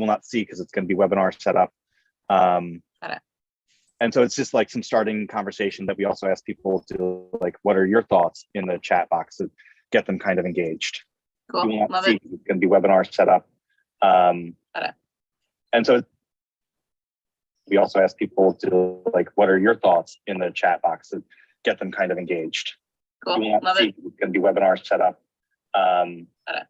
will not see because it's going to be webinar setup. Got it. And so it's just like some starting conversation that we also ask people to like, what are your thoughts in the chat box to get them kind of engaged. Cool. You will not Love see it. it's going to be webinar setup. Got it. And so we also ask people to like, what are your thoughts in the chat box to get them kind of engaged. Cool. You will not Love see it. it's going to be webinar setup. Got it.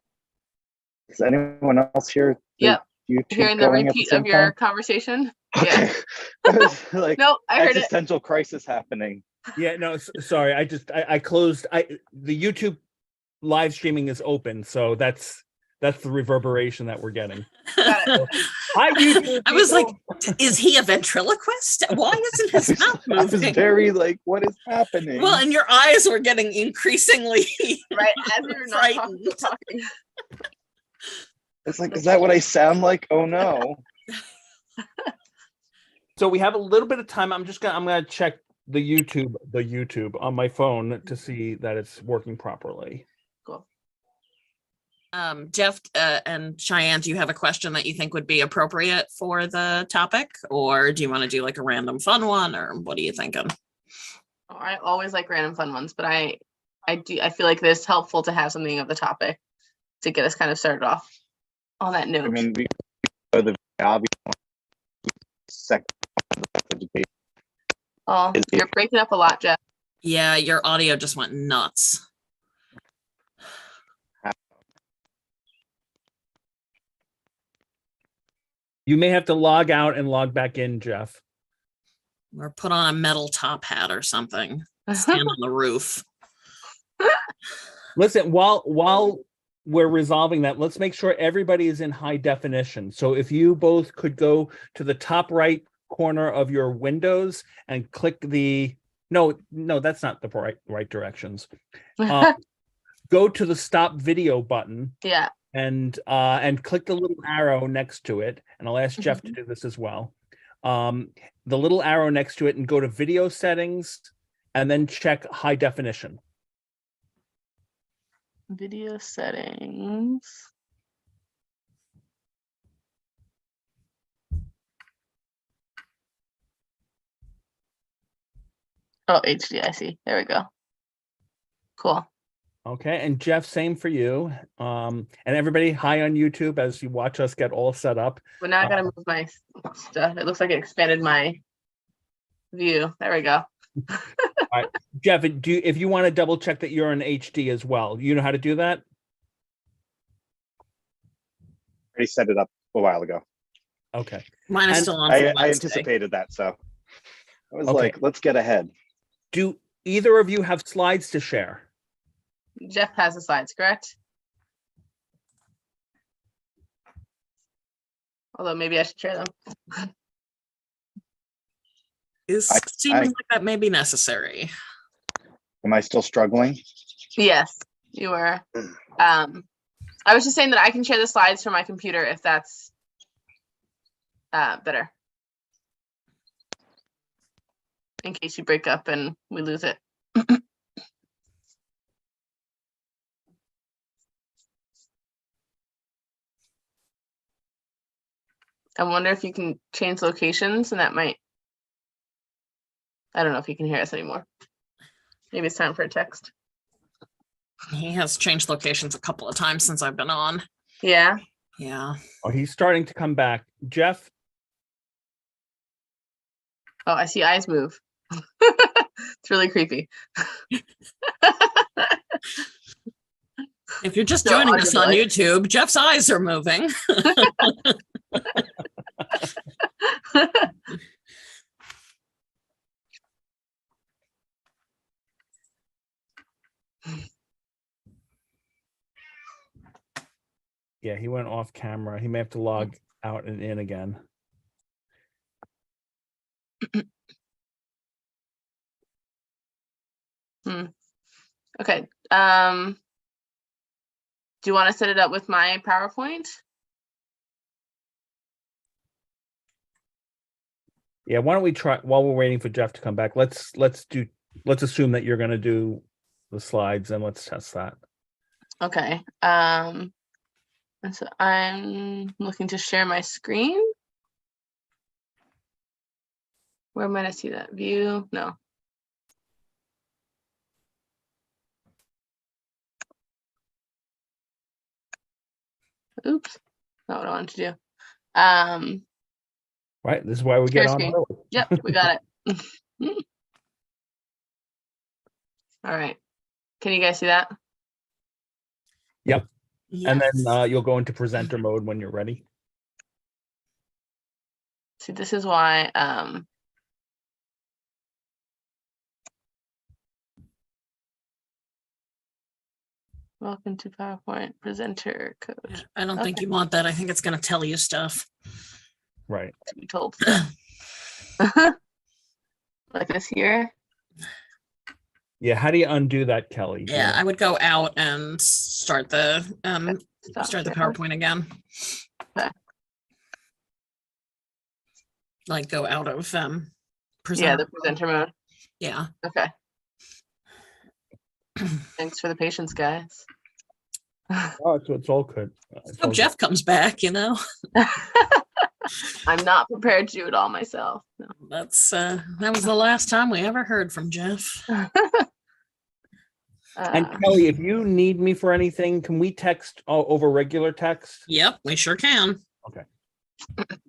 Is anyone else here? Yep. YouTube Hearing the going at repeat same of your time? conversation. Okay. I was like, No, I heard it. existential crisis happening. Yeah, no, sorry. I closed. The YouTube live streaming is open, so that's the reverberation that we're getting. Got it. Hi, YouTube. I was like, people. is he a ventriloquist? Why isn't his mouth I was moving? very like, what is happening? Well, and your eyes were getting increasingly Right as we were not talking. It's like, is that what I sound like? Oh no. So we have a little bit of time. I'm gonna check the YouTube on my phone to see that it's working properly. Cool. Jeff and Cheyenne, do you have a question that you think would be appropriate for the topic, or do you want to do like a random fun one, or what are you thinking? Oh, I always like random fun ones, but I feel like it's helpful to have something of the topic to get us kind of started off on that note. I mean, the obvious second. Oh, you're breaking up a lot, Jeff. Yeah, your audio just went nuts. You may have to log out and log back in, Jeff. Or put on a metal top hat or something. Stand on the roof. Listen, while we're resolving that, let's make sure everybody is in high definition. So if you both could go to the top right corner of your windows and click the no, that's not the right directions. Go to the stop video button. Yeah. And click the little arrow next to it. And I'll ask Jeff to do this as well. The little arrow next to it, and go to video settings and then check high definition. Video settings. Oh, HD, I see. There we go. Cool. Okay, and Jeff, same for you. And everybody, hi on YouTube as you watch us get all set up. But now I gotta move my stuff. It looks like it expanded my view. There we go. All right. Jeff, if you want to double check that you're in HD as well, you know how to do that? I already set it up a while ago. Okay. Mine is And still on for I Wednesday. anticipated that, so I was Okay. like, let's get ahead. Do either of you have slides to share? Jeff has the slides, correct? Although maybe I should share them. Is I- seeming like that may be necessary. Am I still struggling? Yes, you were. I was just saying that I can share the slides from my computer if that's better. In case you break up and we lose it. I wonder if you can change locations, and that might, I don't know if you can hear us anymore. Maybe it's time for a text. He has changed locations a couple of times since I've been on. Yeah. Yeah. Oh, he's starting to come back. Jeff? Oh, I see eyes move. It's really creepy. If you're just So joining us on audible. YouTube, Jeff's eyes are moving. Yeah, he went off camera. He may have to log out and in again. Okay. Do you want to set it up with my PowerPoint? Yeah, why don't we try while we're waiting for Jeff to come back? Let's assume that you're going to do the slides and let's test that. Okay. And so I'm looking to share my screen. Where might I see that? View? No. Oops, not what I wanted to do. Right, this is why we Share get on. screen. early. Yep, we got it. All right. Can you guys see that? And Yes. then you'll go into presenter mode when you're ready. See, this is why welcome to PowerPoint presenter Yeah, code. I don't think Okay. you want that. I think it's going to tell you stuff. Right. To be told like this here. Yeah, how do you undo that, Kelly? Yeah, I would go out and start the Stop start the share. PowerPoint again. Okay. Like go out of Yeah, presenter. the presenter mode. Yeah. Okay. Thanks for the patience, guys. Oh, it's all good. It's Oh, all Jeff comes back, you know. I'm not prepared to do it all myself. No. That's that was the last time we ever heard from Jeff. good. And Kelly, if you need me for anything, can we text over regular text? Yep, we sure can. Okay.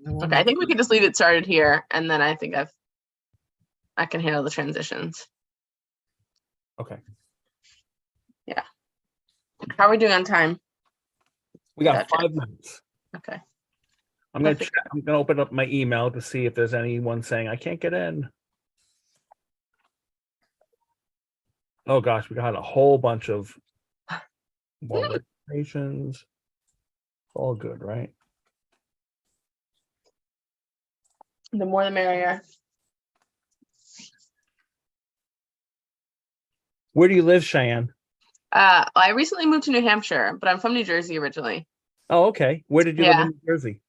Okay, I think we can just leave it started here, and then I think I can handle the transitions. Okay. How are we doing on time? We got Gotcha. 5 minutes. Okay. I'm gonna Perfect. check, I'm gonna open up my email to see if there's anyone saying I can't get in. Oh gosh, we got a whole bunch of more registrations. All good, right? The more the merrier. Where do you live, Cheyenne? I recently moved to New Hampshire, but I'm from New Jersey originally. Oh, okay. Where did you live Yeah. in New Jersey?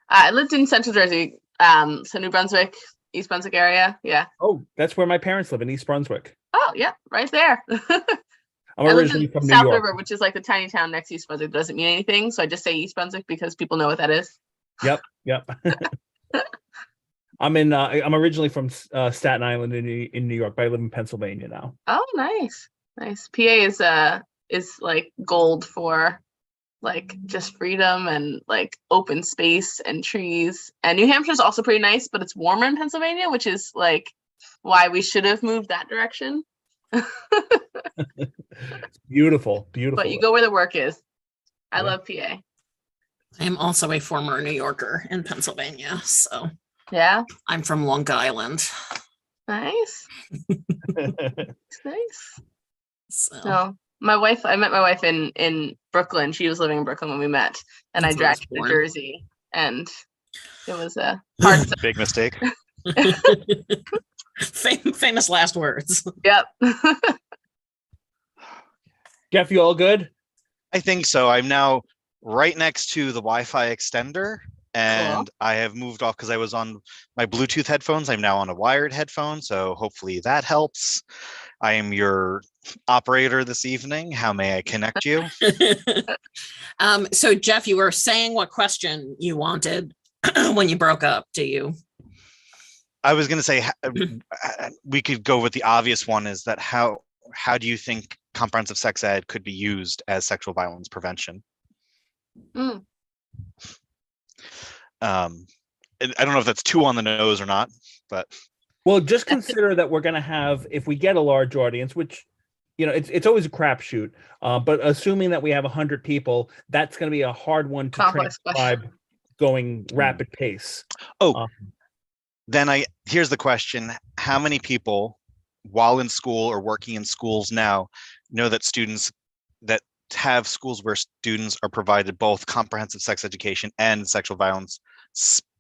I lived in Central Jersey, so New Brunswick, East Brunswick area. Yeah. Oh, that's where my parents live in East Brunswick. Oh, yeah, right there. I'm I lived originally in from New South York. River, which is like the tiny town next to East Brunswick. Doesn't mean anything, so I just say East Brunswick because people know what that is. Yep. I'm originally from Staten Island in New York, but I live in Pennsylvania now. Oh, nice. PA is like gold for like just freedom and like open space and trees. And New Hampshire is also pretty nice, but it's warmer in Pennsylvania, which is like why we should have moved that direction. Beautiful. But you go where the work is. I Yeah. love PA. I am also a former New Yorker in Pennsylvania, so Yeah, I'm from Long Island. nice. It's nice. So No, I met my wife in Brooklyn. She was living in Brooklyn when we met, and I That's where I was dragged her to born. Jersey, and it was a hard. Big mistake. famous last words. Yep. Jeff, you all good? I think so. I'm now right next to the Wi-Fi extender, and I have moved off because I was on my Bluetooth headphones. I'm now on a wired headphone, so hopefully that helps. I am your operator this evening. How may I connect you? So Jeff, you were saying what question you wanted when you broke up. Do you? I was going to say we could go with the obvious one, is that how do you think comprehensive sex ed could be used as sexual violence prevention? Mm. I don't know if that's too on the nose or not, but Well, just consider that we're going to have, if we get a large audience, which, you know, it's always a crapshoot, but assuming that we have 100 people, that's going to be a hard one to Complex transcribe going rapid pace. then here's the question: how many people, while in school or working in schools now, know that students that have schools where students are provided both comprehensive sex education and sexual violence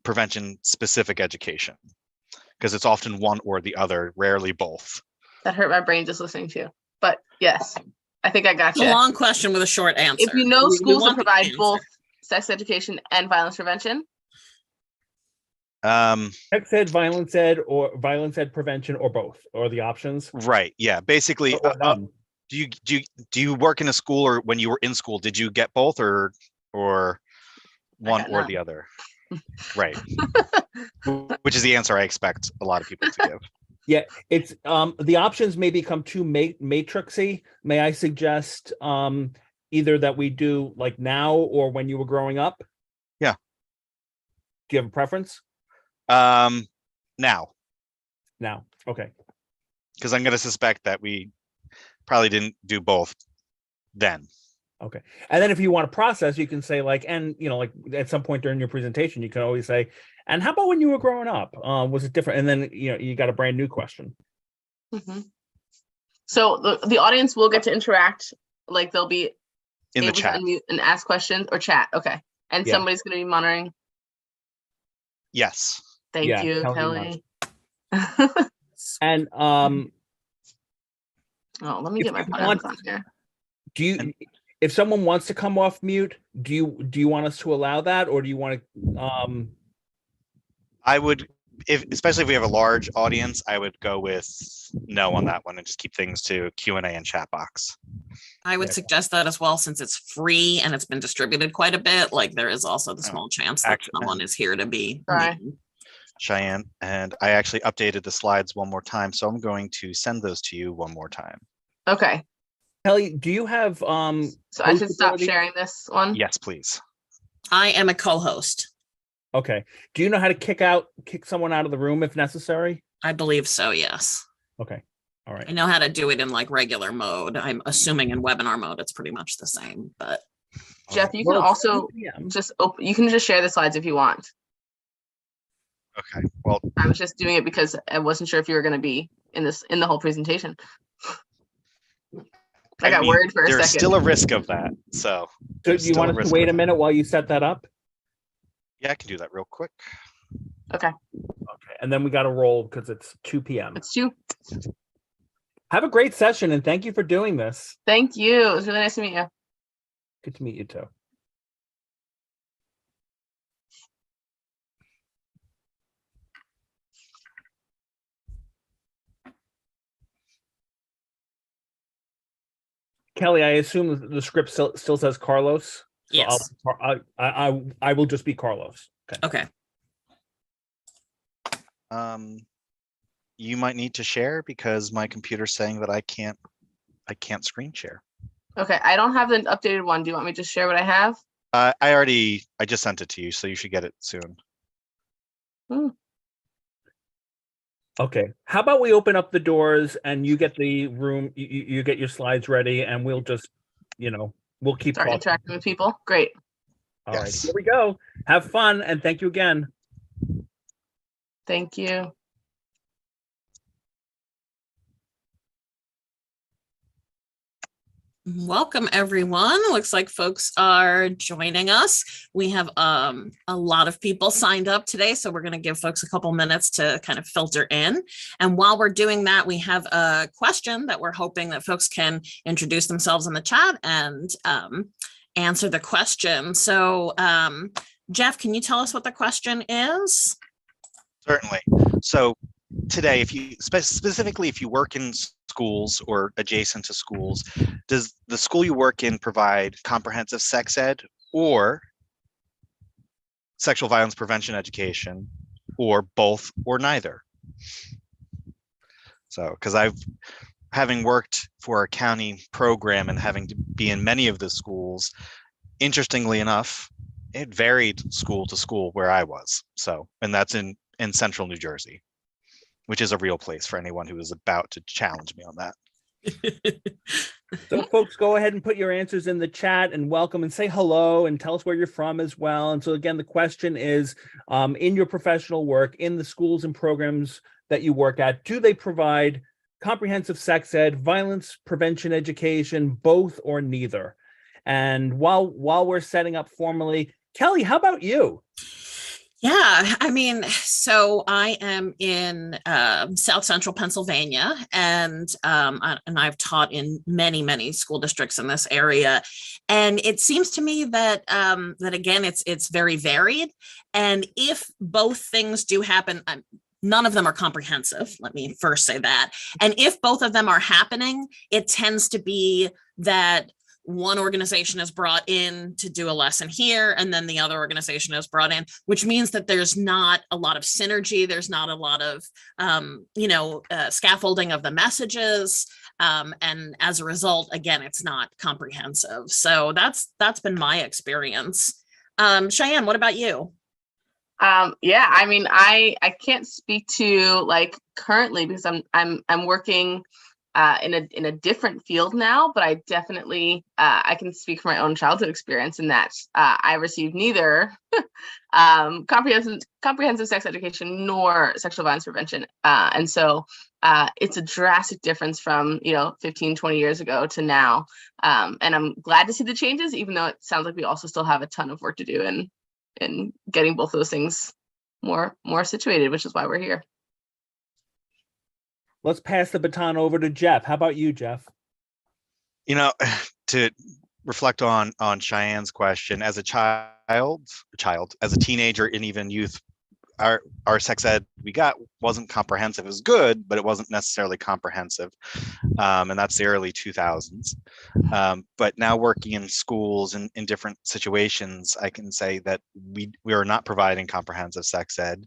prevention specific education? Because it's often one or the other, rarely both. That hurt my brain just listening to you. But yes, I think I got It's a you. long question with a short answer. If you know We schools that want the provide answer. both sex education and violence prevention, Sex ed, violence ed, or violence ed prevention, or both, or the options. Right. Yeah. Basically, Or none. do you work in a school, or when you were in school, did you get both, or or one got or none. the other? Right. Which is the answer I expect a lot of people to give. Yeah, it's the options may become too matrixy. May I suggest either that we do like now or when you were growing up? Yeah. Do you have a preference? Now, Now. Okay. because I'm going to suspect that we probably didn't do both then. Okay. And then if you want to process, you can say like, and like at some point during your presentation, you can always say, and how about when you were growing up? Was it different? And then you got a brand new question. Mhm. So the audience will get to interact, like they'll be In the able to chat. unmute and ask questions or chat. Okay. And Yeah. somebody's going to be monitoring. Yes. Thank Yeah, you, Kelly Kelly. And Oh, let me if get my you buttons want- on here. do you, And- if someone wants to come off mute, do you want us to allow that, or do you want to I would, especially if we have a large audience, I would go with no on that one and just keep things to Q&A and chat box. I would Yeah. suggest that as well, since it's free and it's been distributed quite a bit. Like there is also the Oh, small chance that actually- someone is here to be. Sorry. mean. Cheyenne, and I actually updated the slides one more time, so I'm going to send those to you one more time. Okay. Kelly, do you have So I should stop Host sharing this one. Yes, please. I am a co-host. Okay. Do you know how to kick someone out of the room if necessary? I believe so, yes. Okay. All I right. know how to do it in like regular mode. I'm assuming in webinar mode, it's pretty much the same, but Jeff, you Well, can it's also 7 p.m. just open, you can just share the slides if you want. Okay. Well, I was just doing it because I wasn't sure if you were going to be in the whole presentation. I got mean, worried for a there's second. still a risk of that. So So there's do you still want a us to risk wait with a that. minute while you set that up? Yeah, I can do that real quick. Okay. Okay. And then we got to roll because it's 2 p.m. It's you. Have a great session and thank you for doing this. Thank you. It was really nice to meet you. Good to meet you too. Kelly, I assume the script still says Carlos. So yes. I will just be Carlos. Okay. Okay. You might need to share because my computer's saying that I can't screen share. Okay. I don't have the updated one. Do you want me to just share what I have? I just sent it to you, so you should get it soon. Okay. How about we open up the doors and you get the room, you get your slides ready, and we'll just, we'll keep Start talking. interacting with people. Great. All right. Yes. Here we go. Have fun and thank you again. Thank you. Welcome, everyone. Looks like folks are joining us. We have a lot of people signed up today, so we're going to give folks a couple minutes to kind of filter in. And while we're doing that, we have a question that we're hoping that folks can introduce themselves in the chat and answer the question. So, Jeff, can you tell us what the question is? Certainly. So today, if you specifically if you work in schools or adjacent to schools, does the school you work in provide comprehensive sex ed or sexual violence prevention education, or both or neither? So, because having worked for a county program and having to be in many of the schools, interestingly enough, it varied school to school where I was. So, and that's in central New Jersey, which is a real place for anyone who is about to challenge me on that. So folks, go ahead and put your answers in the chat and welcome and say hello and tell us where you're from as well. And so again, the question is, in your professional work, in the schools and programs that you work at, do they provide comprehensive sex ed, violence prevention education, both or neither? And while we're setting up formally, Kelly, how about you? Yeah, I mean, so I am in South Central Pennsylvania, and I've taught in many school districts in this area, and it seems to me that that again, it's very varied, and if both things do happen, none of them are comprehensive. Let me first say that, and if both of them are happening, it tends to be that one organization is brought in to do a lesson here, and then the other organization is brought in, which means that there's not a lot of synergy. There's not a lot of, scaffolding of the messages. And as a result, again, it's not comprehensive. So that's been my experience. Cheyenne, what about you? Yeah, I mean, I can't speak to like currently because I'm working in a different field now, but I definitely I can speak from my own childhood experience in that I received neither comprehensive sex education nor sexual violence prevention, and so it's a drastic difference from 15, 20 years ago to now, and I'm glad to see the changes, even though it sounds like we also still have a ton of work to do in getting both of those things more situated, which is why we're here. Let's pass the baton over to Jeff. How about you, Jeff? To reflect on Cheyenne's question, as a child, as a teenager, and even youth, our sex ed we got wasn't comprehensive. It was good, but it wasn't necessarily comprehensive. And that's the early 2000s. But now working in schools and in different situations, I can say that we are not providing comprehensive sex ed.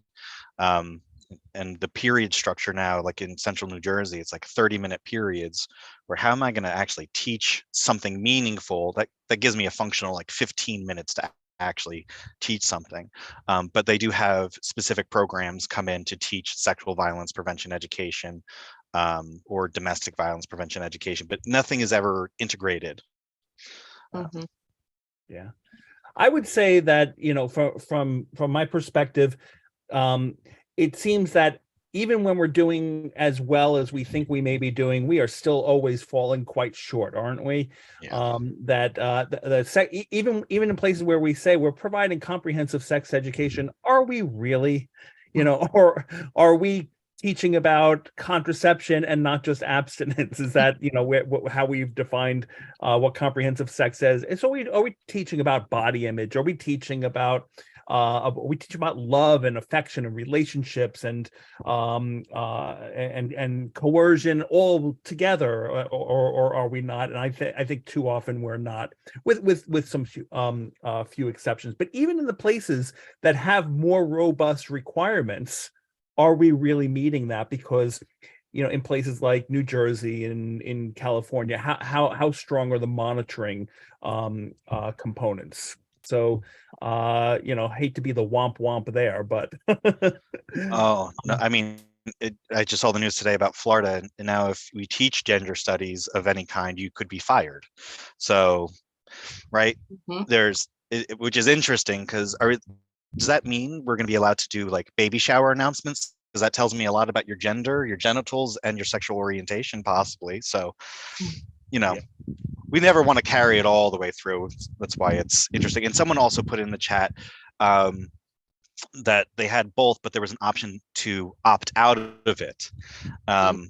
And the period structure now, like in central New Jersey, it's like 30-minute periods where how am I going to actually teach something meaningful that gives me a functional like 15 minutes to actually teach something. But they do have specific programs come in to teach sexual violence prevention education or domestic violence prevention education, but nothing is ever integrated. Mm-hmm. Yeah, I would say that, from my perspective, it seems that even when we're doing as well as we think we may be doing, we are still always falling quite short, aren't we? Yeah. Even in places where we say we're providing comprehensive sex education, are we really, or are we teaching about contraception and not just abstinence? Is that, how we've defined what comprehensive sex is? And so are we teaching about body image? Are we teaching about love and affection and relationships and coercion all together, or are we not? And I think too often we're not, with some few exceptions. But even in the places that have more robust requirements, are we really meeting that? Because in places like New Jersey and in California, how strong are the monitoring components? So, hate to be the womp there, but. Oh, no, I mean, I just saw the news today about Florida, and now if we teach gender studies of any kind, you could be fired. So, right, Mm-hmm. which is interesting because does that mean we're going to be allowed to do like baby shower announcements? Because that tells me a lot about your gender, your genitals, and your sexual orientation, possibly. So, Yeah. we never want to carry it all the way through. That's why it's interesting. And someone also put in the chat that they had both, but there was an option to opt out of it.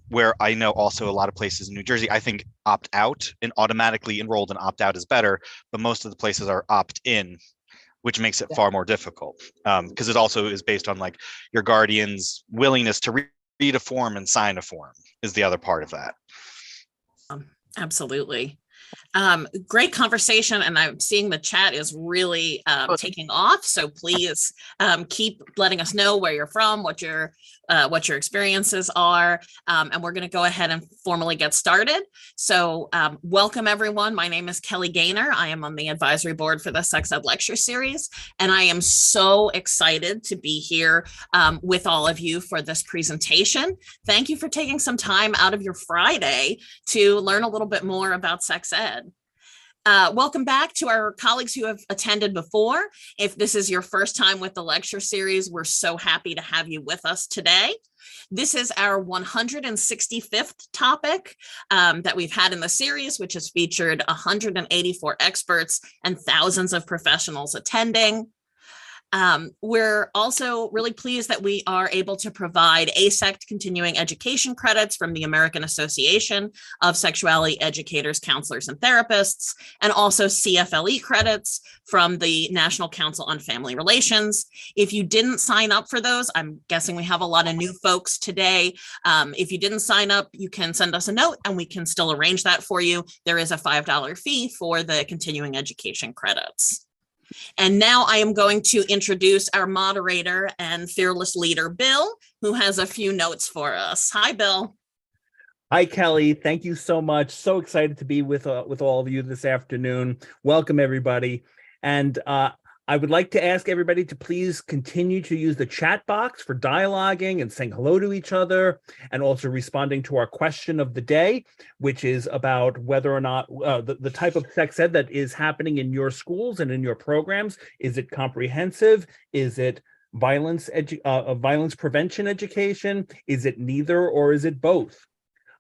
Where I know also a lot of places in New Jersey, I think opt out and automatically enrolled and opt out is better, but most of the places are opt in, which makes it far more difficult because it also is based on like your guardian's willingness to read a form and sign a form is the other part of that. Absolutely. Great conversation, and I'm seeing the chat is really taking off. So please keep letting us know where you're from, what your experiences are, and we're going to go ahead and formally get started. So welcome everyone. My name is Kelly Gaynor. I am on the advisory board for the Sex Ed Lecture Series, and I am so excited to be here with all of you for this presentation. Thank you for taking some time out of your Friday to learn a little bit more about sex ed. Welcome back to our colleagues who have attended before. If this is your first time with the lecture series, we're so happy to have you with us today. This is our 165th topic that we've had in the series, which has featured 184 experts and thousands of professionals attending. We're also really pleased that we are able to provide ASECT continuing education credits from the American Association of Sexuality Educators, Counselors, and Therapists, and also CFLE credits from the National Council on Family Relations. If you didn't sign up for those, I'm guessing we have a lot of new folks today. If you didn't sign up, you can send us a note and we can still arrange that for you. There is a $5 fee for the continuing education credits. And now I am going to introduce our moderator and fearless leader, Bill, who has a few notes for us. Hi, Bill. Hi, Kelly. Thank you so much. So excited to be with all of you this afternoon. Welcome, everybody. And I would like to ask everybody to please continue to use the chat box for dialoguing and saying hello to each other, and also responding to our question of the day, which is about whether or not the type of sex ed that is happening in your schools and in your programs. Is it comprehensive? Is it violence prevention education? Is it neither, or is it both?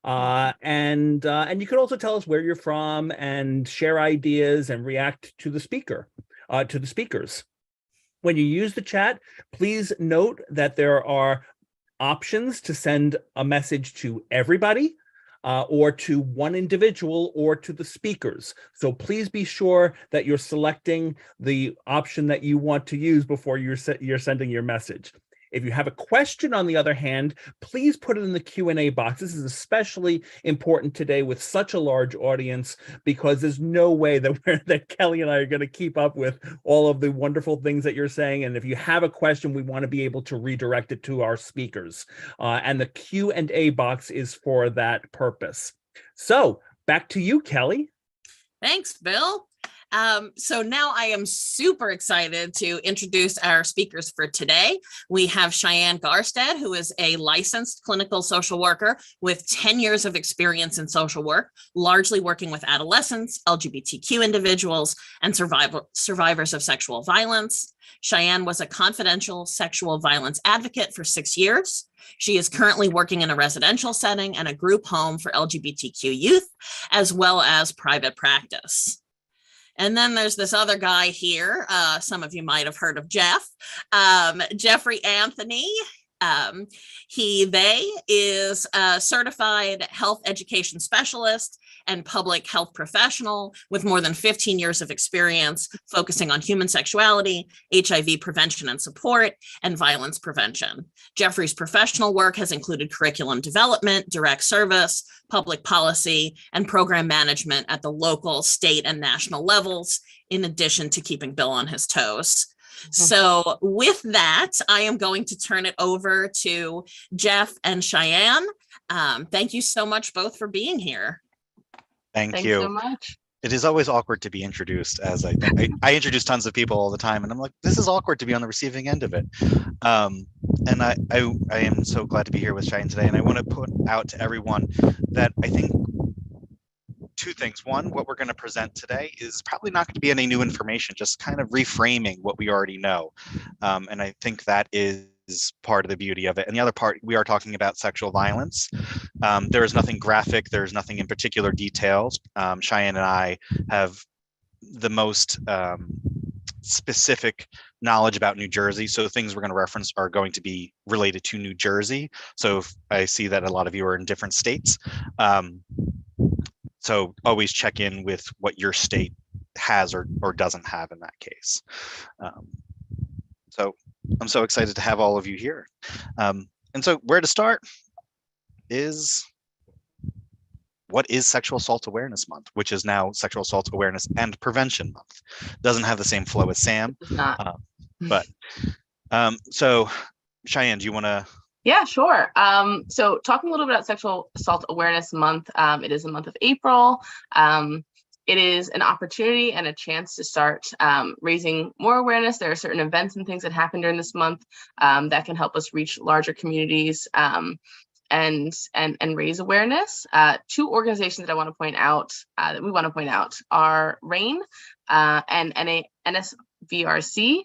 And you can also tell us where you're from and share ideas and react to the speakers. When you use the chat, please note that there are options to send a message to everybody, or to one individual, or to the speakers. So please be sure that you're selecting the option that you want to use before you're sending your message. If you have a question, on the other hand, please put it in the Q&A box. This is especially important today with such a large audience, because there's no way that Kelly and I are going to keep up with all of the wonderful things that you're saying. And if you have a question, we want to be able to redirect it to our speakers. And the Q&A box is for that purpose. So back to you, Kelly. Thanks, Bill. So now I am super excited to introduce our speakers for today. We have Cheyenne Garstad, who is a licensed clinical social worker with 10 years of experience in social work, largely working with adolescents, LGBTQ individuals, and survivors of sexual violence. Cheyenne was a confidential sexual violence advocate for 6 years. She is currently working in a residential setting and a group home for LGBTQ youth, as well as private practice. And then there's this other guy here. Some of you might have heard of Jeff. Jeffrey Anthony. They is a certified health education specialist and public health professional with more than 15 years of experience focusing on human sexuality, HIV prevention and support, and violence prevention. Jeffrey's professional work has included curriculum development, direct service, public policy, and program management at the local, state, and national levels, in addition to keeping Bill on his toes. So with that, I am going to turn it over to Jeff and Cheyenne. Thank you so much both for being here. Thanks you so much. It is always awkward to be introduced, as I introduce tons of people all the time, and I'm like, this is awkward to be on the receiving end of it. And I am so glad to be here with Cheyenne today, and I want to put out to everyone that I think two things. One, what we're going to present today is probably not going to be any new information, just kind of reframing what we already know. And I think that is part of the beauty of it. And the other part, we are talking about sexual violence. There is nothing graphic. There's nothing in particular details. Cheyenne and I have the most specific knowledge about New Jersey. So things we're going to reference are going to be related to New Jersey. So if I see that a lot of you are in different states. So always check in with what your state has or doesn't have in that case. So I'm so excited to have all of you here. And so where to start is, what is Sexual Assault Awareness Month, which is now Sexual Assault Awareness and Prevention Month. Doesn't have the same flow as Sam, so Cheyenne, do you want to? Yeah, sure. So talking a little bit about Sexual Assault Awareness Month, it is the month of April. It is an opportunity and a chance to start raising more awareness. There are certain events and things that happen during this month that can help us reach larger communities and raise awareness. Two organizations that I want to point out, that we want to point out, are RAINN and NSVRC.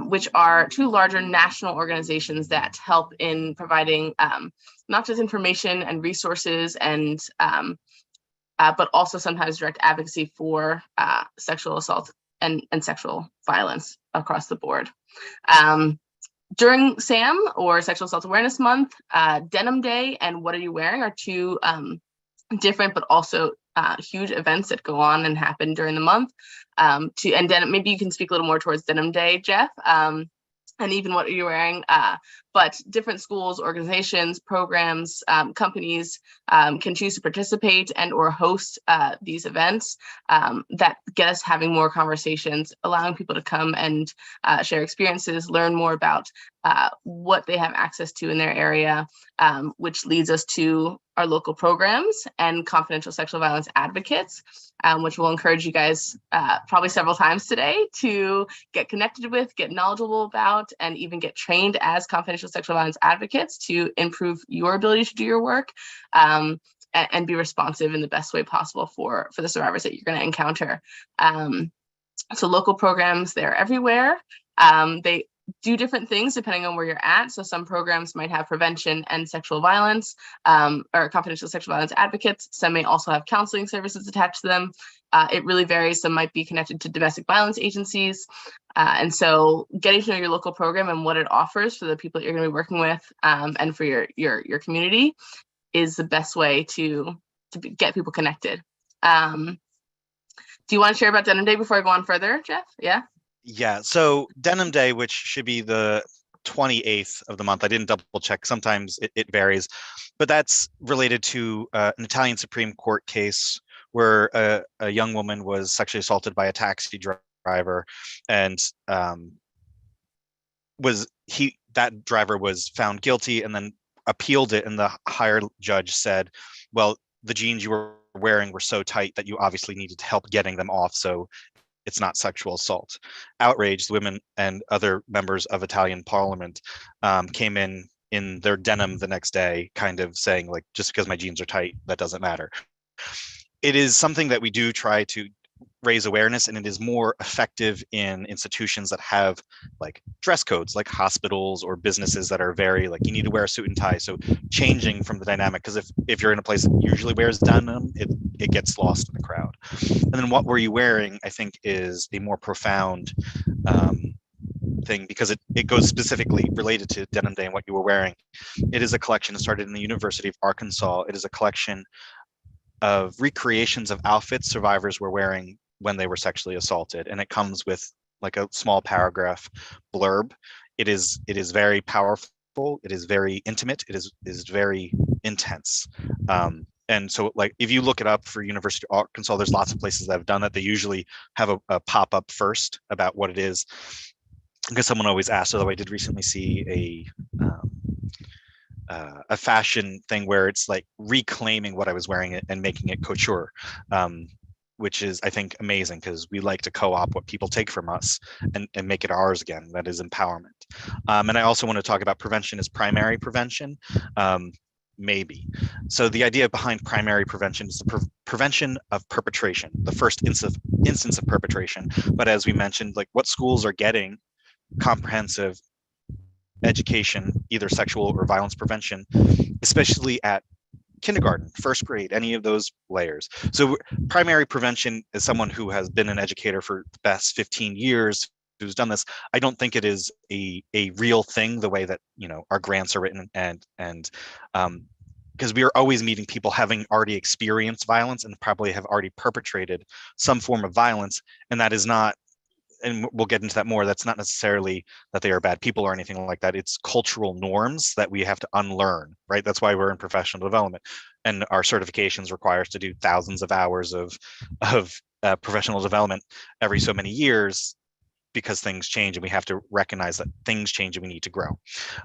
Which are two larger national organizations that help in providing not just information and resources and but also sometimes direct advocacy for sexual assault and sexual violence across the board. During SAM, or Sexual Assault Awareness Month, Denim Day and What Are You Wearing are two different but also huge events that go on and happen during the month. And denim, maybe you can speak a little more towards Denim Day, Jeff, and even What Are You Wearing. But different schools, organizations, programs, companies can choose to participate and or host these events that get us having more conversations, allowing people to come and share experiences, learn more about what they have access to in their area, which leads us to our local programs and confidential sexual violence advocates, which we'll encourage you guys probably several times today to get connected with, get knowledgeable about, and even get trained as confidential sexual violence advocates to improve your ability to do your work and be responsive in the best way possible for the survivors that you're going to encounter. So local programs, they're everywhere. They do different things depending on where you're at. So some programs might have prevention and sexual violence or confidential sexual violence advocates. Some may also have counseling services attached to them. It really varies. Some might be connected to domestic violence agencies. And so getting to know your local program and what it offers for the people that you're going to be working with and for your community is the best way to get people connected. Do you want to share about Denim Day before I go on further, Jeff? Yeah. Yeah, so Denim Day, which should be the 28th of the month. I didn't double check. Sometimes it varies, but that's related to an Italian Supreme Court case where a young woman was sexually assaulted by a taxi driver, and that driver was found guilty and then appealed it, and the higher judge said, well, the jeans you were wearing were so tight that you obviously needed help getting them off, so it's not sexual assault. Outraged, women and other members of Italian parliament came in their denim the next day, kind of saying, like, just because my jeans are tight, that doesn't matter. It is something that we do try to raise awareness, and it is more effective in institutions that have like dress codes, like hospitals or businesses that are very like, you need to wear a suit and tie. So changing from the dynamic, because if you're in a place that usually wears denim, it gets lost in the crowd. And then What Were You Wearing, I think, is a more profound thing, because it goes specifically related to Denim Day and what you were wearing. It is a collection. It started in the University of Arkansas. It is a collection of recreations of outfits survivors were wearing when they were sexually assaulted, and it comes with like a small paragraph blurb. It is very powerful. It is very intimate. It is very intense. And so, like, if you look it up for University of Arkansas, there's lots of places that have done that. They usually have a pop-up first about what it is, because someone always asks. Although I did recently see a fashion thing where it's like reclaiming what I was wearing and making it couture, which is, I think, amazing, because we like to co-opt what people take from us and make it ours again. That is empowerment. And I also want to talk about prevention as primary prevention. Maybe. So the idea behind primary prevention is the prevention of perpetration, the first instance of perpetration. But as we mentioned, like, what schools are getting comprehensive education, either sexual or violence prevention, especially at kindergarten, first grade, any of those layers. So primary prevention is someone who has been an educator for the past 15 years, who's done this. I don't think it is a real thing the way that, you know, our grants are written, and because we are always meeting people having already experienced violence and probably have already perpetrated some form of violence, and that is not, and we'll get into that more, that's not necessarily that they are bad people or anything like that. It's cultural norms that we have to unlearn, right? That's why we're in professional development, and our certifications require us to do thousands of hours of professional development every so many years, because things change and we have to recognize that things change and we need to grow.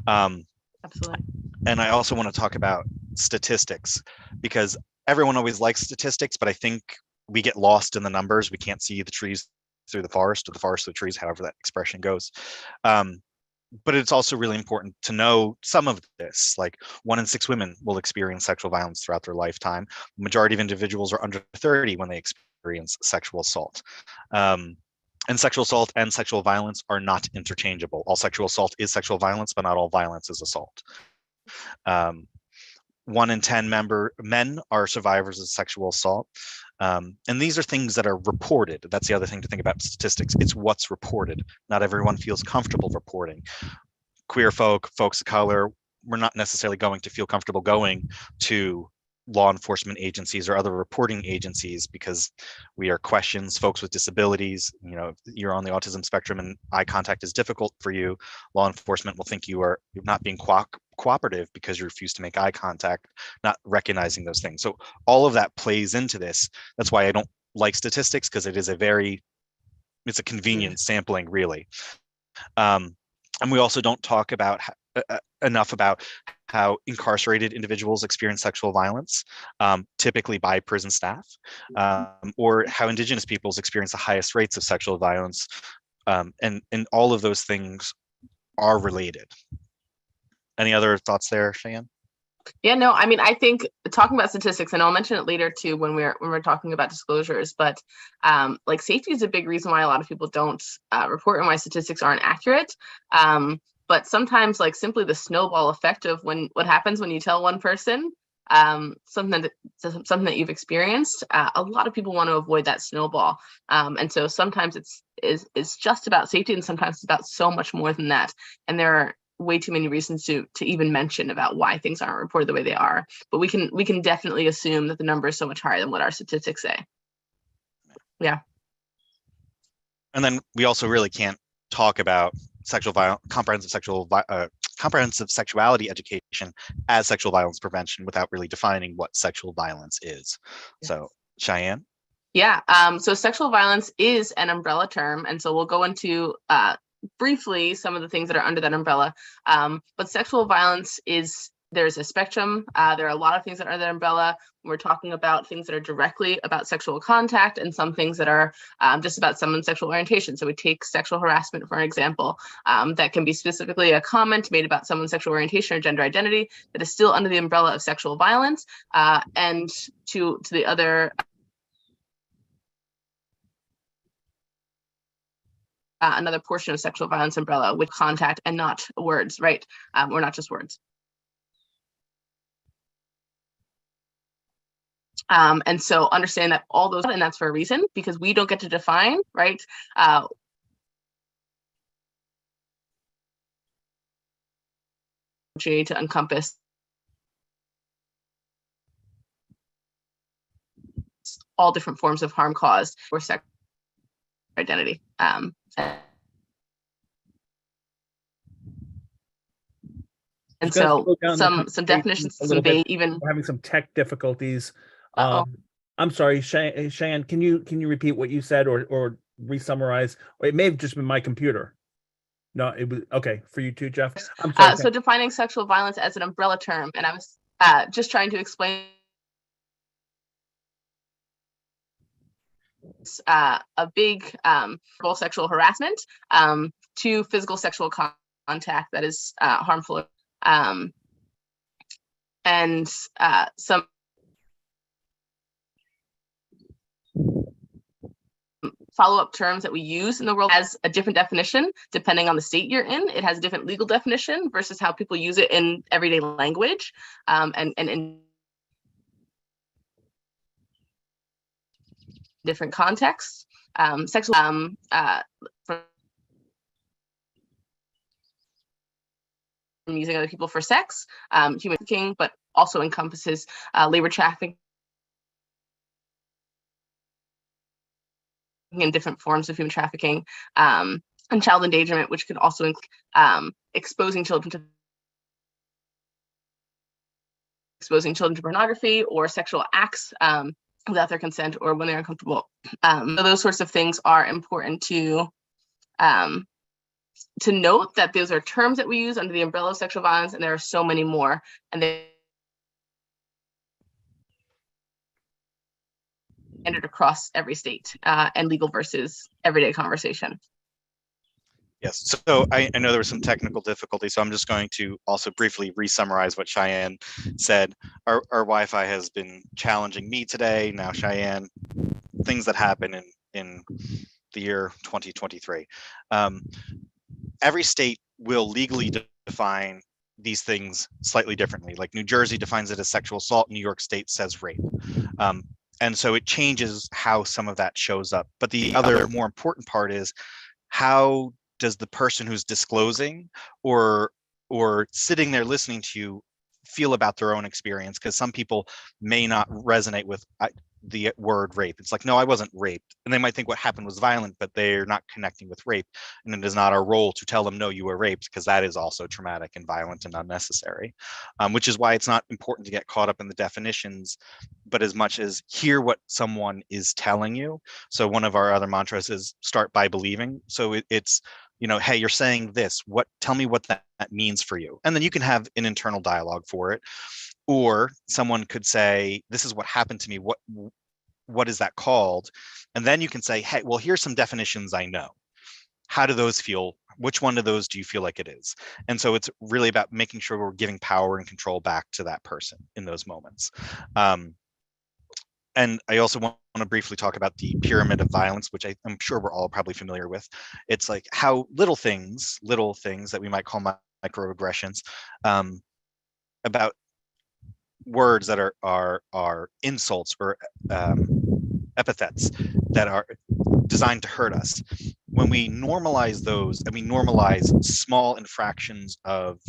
Absolutely. And I also want to talk about statistics, because everyone always likes statistics, but I think we get lost in the numbers. We can't see the trees through the forest, or the forest through the trees, however that expression goes. But it's also really important to know some of this, like 1 in 6 women will experience sexual violence throughout their lifetime. The majority of individuals are under 30 when they experience sexual assault. And sexual assault and sexual violence are not interchangeable. All sexual assault is sexual violence, but not all violence is assault. 1 in 10 men are survivors of sexual assault. And these are things that are reported. That's the other thing to think about statistics. It's what's reported. Not everyone feels comfortable reporting. Queer folk, folks of color, we're not necessarily going to feel comfortable going to law enforcement agencies or other reporting agencies because we are questions. Folks with disabilities, you know, if you're on the autism spectrum and eye contact is difficult for you, law enforcement will think you're not being cooperative because you refuse to make eye contact, not recognizing those things. So all of that plays into this. That's why I don't like statistics, because it's a convenient sampling, really. And we also don't talk about enough about how incarcerated individuals experience sexual violence, typically by prison staff, or how Indigenous peoples experience the highest rates of sexual violence. And all of those things are related. Any other thoughts there, Cheyenne? Yeah, no, I mean, I think talking about statistics, and I'll mention it later too when we're talking about disclosures, but like safety is a big reason why a lot of people don't report and why statistics aren't accurate. But sometimes, like, simply the snowball effect of what happens when you tell one person something that you've experienced, a lot of people want to avoid that snowball. And so sometimes it's just about safety, and sometimes it's about so much more than that. And there are way too many reasons to even mention about why things aren't reported the way they are. But we can definitely assume that the number is so much higher than what our statistics say. Yeah. And then we also really can't talk about comprehensive sexuality education as sexual violence prevention without really defining what sexual violence is. Yes. So, Cheyenne? Yeah, so sexual violence is an umbrella term, and so we'll go into briefly some of the things that are under that umbrella. But sexual violence there's a spectrum. There are a lot of things that are under that umbrella. We're talking about things that are directly about sexual contact, and some things that are just about someone's sexual orientation. So we take sexual harassment, for example, that can be specifically a comment made about someone's sexual orientation or gender identity that is still under the umbrella of sexual violence, and to the other another portion of sexual violence umbrella with contact and not words, right? Or not just words. And so understand that all those, and that's for a reason, because we don't get to define, right? To encompass all different forms of harm caused or sex identity. And so some definitions, some vague, even we're having some tech difficulties. I'm sorry, Cheyenne, can you repeat what you said or re-summarize? Or it may have just been my computer. No, it was okay for you too, Jeff. I'm sorry. So defining sexual violence as an umbrella term, and I was just trying to explain a big sexual harassment to physical sexual contact that is harmful, and some follow-up terms that we use in the world has a different definition depending on the state you're in. It has a different legal definition versus how people use it in everyday language, and in different contexts. Sexual from using other people for sex, human trafficking, but also encompasses labor trafficking and different forms of human trafficking, and child endangerment, which could also include exposing children to pornography or sexual acts without their consent or when they're uncomfortable. So those sorts of things are important to note, that those are terms that we use under the umbrella of sexual violence, and there are so many more, and they entered across every state, and legal versus everyday conversation. Yes, so I know there was some technical difficulty, so I'm just going to also briefly re-summarize what Cheyenne said. Our Wi-Fi has been challenging me today. Now, Cheyenne, things that happen in the year 2023. Every state will legally define these things slightly differently. Like New Jersey defines it as sexual assault, New York State says rape. And so it changes how some of that shows up. But the other more important part is, how does the person who's disclosing or sitting there listening to you feel about their own experience? Because some people may not resonate with the word rape. It's like, no, I wasn't raped. And they might think what happened was violent, but they're not connecting with rape. And it is not our role to tell them, no, you were raped, because that is also traumatic and violent and unnecessary. Which is why it's not important to get caught up in the definitions, but as much as hear what someone is telling you. So one of our other mantras is start by believing. So it's, hey, you're saying this, tell me what that means for you. And then you can have an internal dialogue for it. Or someone could say, this is what happened to me. What is that called? And then you can say, hey, well, here's some definitions I know. How do those feel? Which one of those do you feel like it is? And so it's really about making sure we're giving power and control back to that person in those moments. And I also want to briefly talk about the pyramid of violence, which I'm sure we're all probably familiar with. It's like how little things that we might call microaggressions, about words that are insults or epithets that are designed to hurt us. When we normalize those, and we normalize small infractions of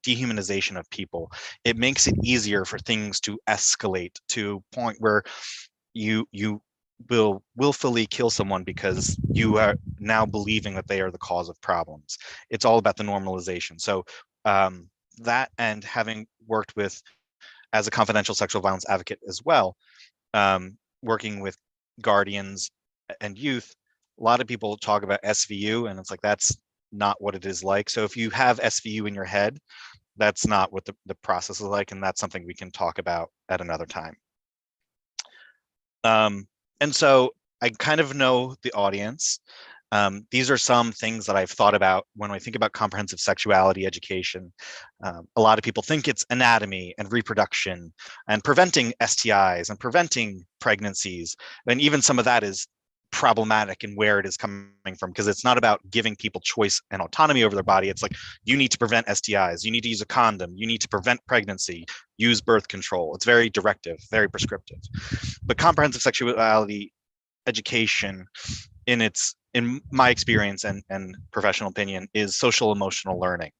dehumanization of people, it makes it easier for things to escalate to a point where you will willfully kill someone because you are now believing that they are the cause of problems. It's all about the normalization. So that, and having worked with, as a confidential sexual violence advocate as well, working with guardians and youth, a lot of people talk about SVU, and it's like, that's not what it is like. So if you have SVU in your head, that's not what the process is like, and that's something we can talk about at another time. And so I kind of know the audience. These are some things that I've thought about when I think about comprehensive sexuality education. A lot of people think it's anatomy and reproduction and preventing STIs and preventing pregnancies. And even some of that is problematic in where it is coming from, because it's not about giving people choice and autonomy over their body. It's like, you need to prevent STIs, you need to use a condom, you need to prevent pregnancy, use birth control. It's very directive, very prescriptive. But comprehensive sexuality education, in my experience and professional opinion, is social emotional learning.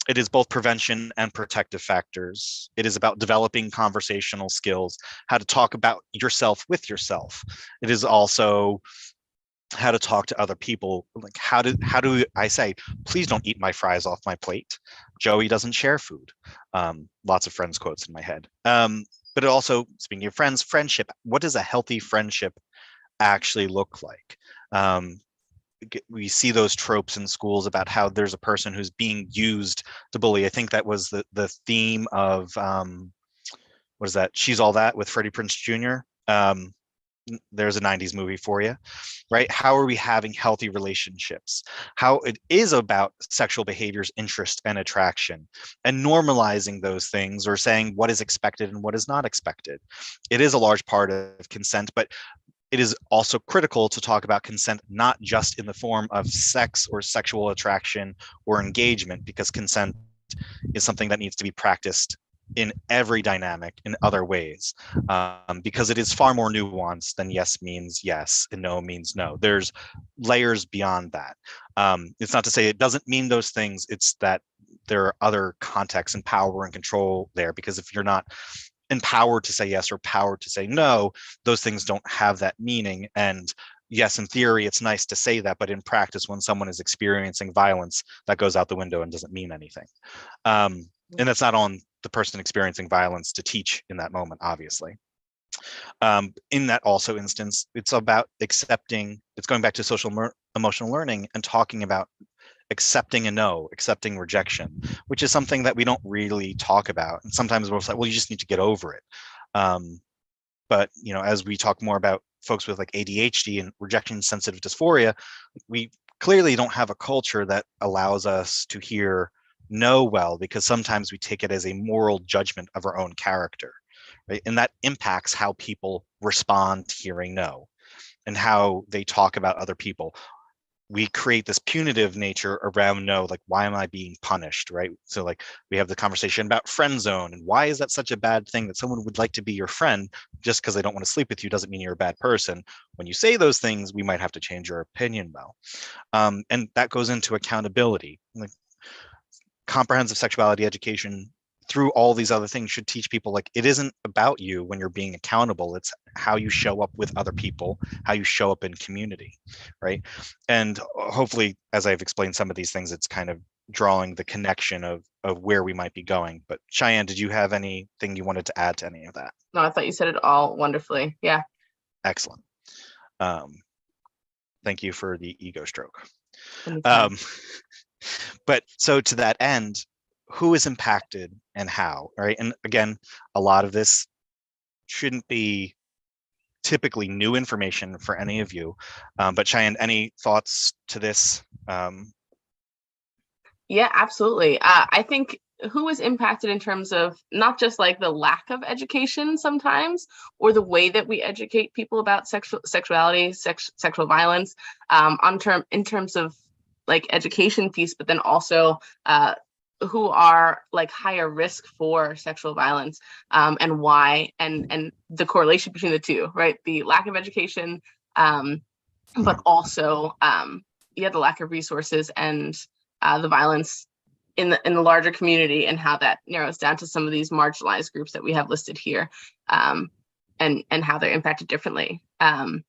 It is both prevention and protective factors. It is about developing conversational skills, how to talk about yourself with yourself. It is also how to talk to other people. Like, how do I say, please don't eat my fries off my plate. Joey doesn't share food. Lots of Friends quotes in my head. But it also, speaking of friends, friendship. What does a healthy friendship actually look like? We see those tropes in schools about how there's a person who's being used to bully. I think that was the theme of what is that? She's All That with Freddie Prinze Jr. There's a 90s movie for you, right? How are we having healthy relationships? How it is about sexual behaviors, interest, and attraction, and normalizing those things, or saying what is expected and what is not expected. It is a large part of consent, but it is also critical to talk about consent, not just in the form of sex or sexual attraction or engagement, because consent is something that needs to be practiced in every dynamic in other ways, because it is far more nuanced than yes means yes and no means no. There's layers beyond that. It's not to say it doesn't mean those things. It's that there are other contexts and power and control there, because if you're not empowered to say yes or powered to say no, those things don't have that meaning. And yes, in theory, it's nice to say that, but in practice, when someone is experiencing violence, that goes out the window and doesn't mean anything. And that's not on the person experiencing violence to teach in that moment, obviously. In that also instance, it's about accepting, it's going back to social emotional learning and talking about accepting a no, accepting rejection, which is something that we don't really talk about. And sometimes we're like, well, you just need to get over it. But as we talk more about folks with like ADHD and rejection sensitive dysphoria, we clearly don't have a culture that allows us to hear no well, because sometimes we take it as a moral judgment of our own character, right? And that impacts how people respond to hearing no and how they talk about other people. we create this punitive nature around no, like, why am I being punished, right? So like we have the conversation about friend zone, and why is that such a bad thing, that someone would like to be your friend just because they don't want to sleep with you doesn't mean you're a bad person. When you say those things, we might have to change your opinion though. And that goes into accountability. Like, comprehensive sexuality education through all these other things should teach people, like, it isn't about you when you're being accountable, it's how you show up with other people, how you show up in community, right? And hopefully, as I've explained some of these things, it's kind of drawing the connection of where we might be going. But Cheyenne, did you have anything you wanted to add to any of that? No, I thought you said it all wonderfully. Yeah. Excellent. Thank you for the ego stroke. Anytime. But so to that end, who is impacted and how, right? And again, a lot of this shouldn't be typically new information for any of you. But Cheyenne, any thoughts to this? Yeah, absolutely. I think who is impacted in terms of not just like the lack of education sometimes, or the way that we educate people about sexuality, sexual violence, in terms of like education piece, but then also who are like higher risk for sexual violence, and why, and the correlation between the two, right? The lack of education, but also the lack of resources and the violence in the larger community, and how that narrows down to some of these marginalized groups that we have listed here, and how they're impacted differently. And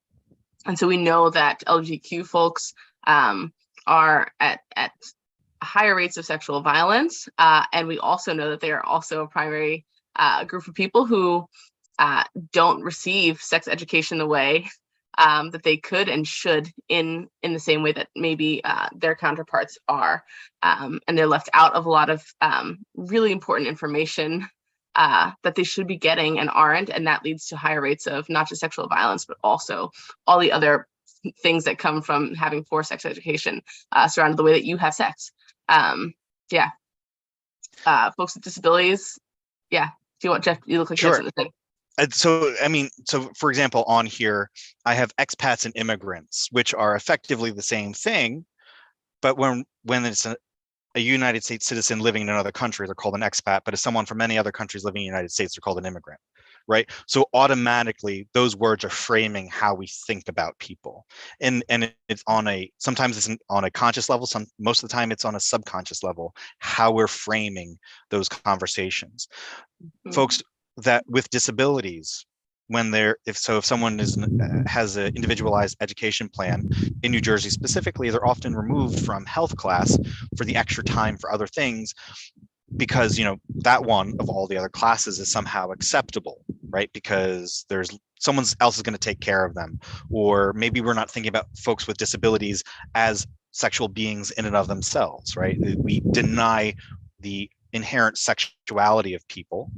so we know that LGBTQ folks are at higher rates of sexual violence, and we also know that they are also a primary group of people who don't receive sex education the way that they could and should, in the same way that maybe their counterparts are, and they're left out of a lot of really important information that they should be getting and aren't, and that leads to higher rates of not just sexual violence, but also all the other things that come from having poor sex education surrounding the way that you have sex. Folks with disabilities. Yeah. Do you want Jeff? You look like Sure. you have something to say. So, I mean, so for example, on here, I have expats and immigrants, which are effectively the same thing, but when it's a United States citizen living in another country, they're called an expat, but as someone from any other countries living in the United States, they're called an immigrant, right? So automatically, those words are framing how we think about people. And it's sometimes it's on a conscious level, most of the time it's on a subconscious level, how we're framing those conversations. Mm-hmm. Folks that with disabilities, if someone has an individualized education plan in New Jersey specifically, they're often removed from health class for the extra time for other things, because that one of all the other classes is somehow acceptable, right? Because there's someone else is going to take care of them, or maybe we're not thinking about folks with disabilities as sexual beings in and of themselves, right? We deny the inherent sexuality of people.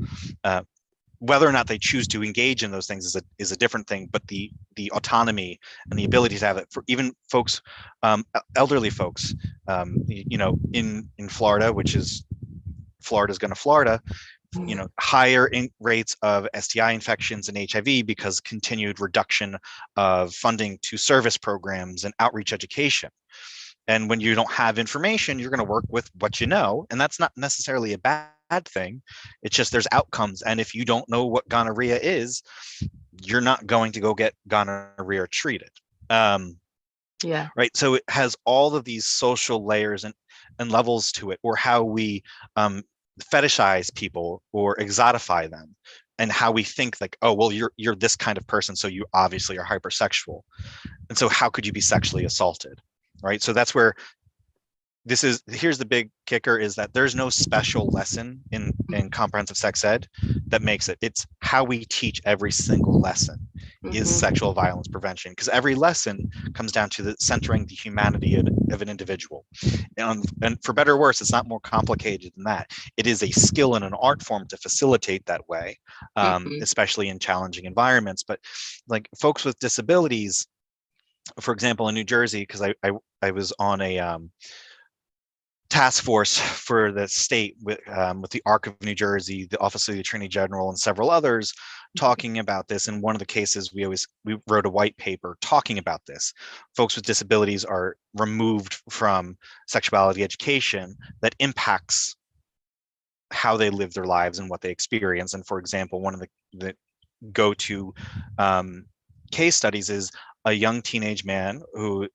Whether or not they choose to engage in those things is a different thing, but the autonomy and the ability to have it for even folks, elderly folks, in Florida, which is Florida's going to Florida, higher rates of STI infections and HIV because continued reduction of funding to service programs and outreach education. And when you don't have information, you're going to work with what you know, and that's not necessarily a bad thing. It's just there's outcomes, and if you don't know what gonorrhea is, you're not going to go get gonorrhea treated. Right. So it has all of these social layers and levels to it, or how we fetishize people or exotify them, and how we think like, oh, well, you're this kind of person, so you obviously are hypersexual, and so how could you be sexually assaulted? Right. So that's where here's the big kicker, is that there's no special lesson in comprehensive sex ed that makes it. It's how we teach every single lesson is sexual violence prevention, because every lesson comes down to centering the humanity of an individual. And for better or worse, it's not more complicated than that. It is a skill and an art form to facilitate that way, especially in challenging environments. But like folks with disabilities, for example, in New Jersey, because I was on a task force for the state with the ARC of New Jersey, the Office of the Attorney General, and several others, talking about this. In one of the cases, we wrote a white paper talking about this. Folks with disabilities are removed from sexuality education that impacts how they live their lives and what they experience. And for example, one of the go-to case studies is a young teenage man who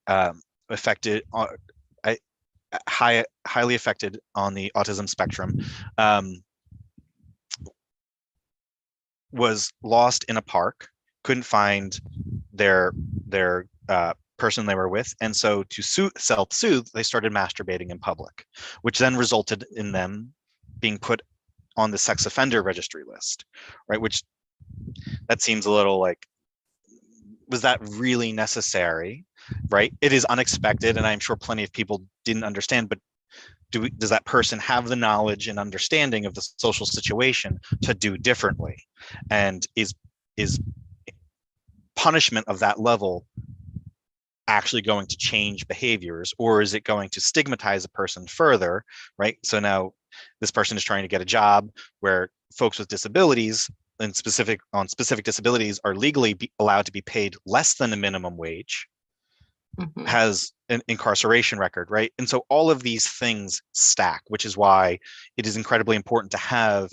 highly affected on the autism spectrum, was lost in a park, couldn't find their person they were with, and so to self-soothe, they started masturbating in public, which then resulted in them being put on the sex offender registry list, right? Which that seems a little like, was that really necessary, right? It is unexpected, and I'm sure plenty of people didn't understand, but does that person have the knowledge and understanding of the social situation to do differently? And is punishment of that level actually going to change behaviors, or is it going to stigmatize a person further, right? So now this person is trying to get a job where folks with disabilities and specific disabilities are legally allowed to be paid less than a minimum wage, has an incarceration record, right? And so all of these things stack, which is why it is incredibly important to have,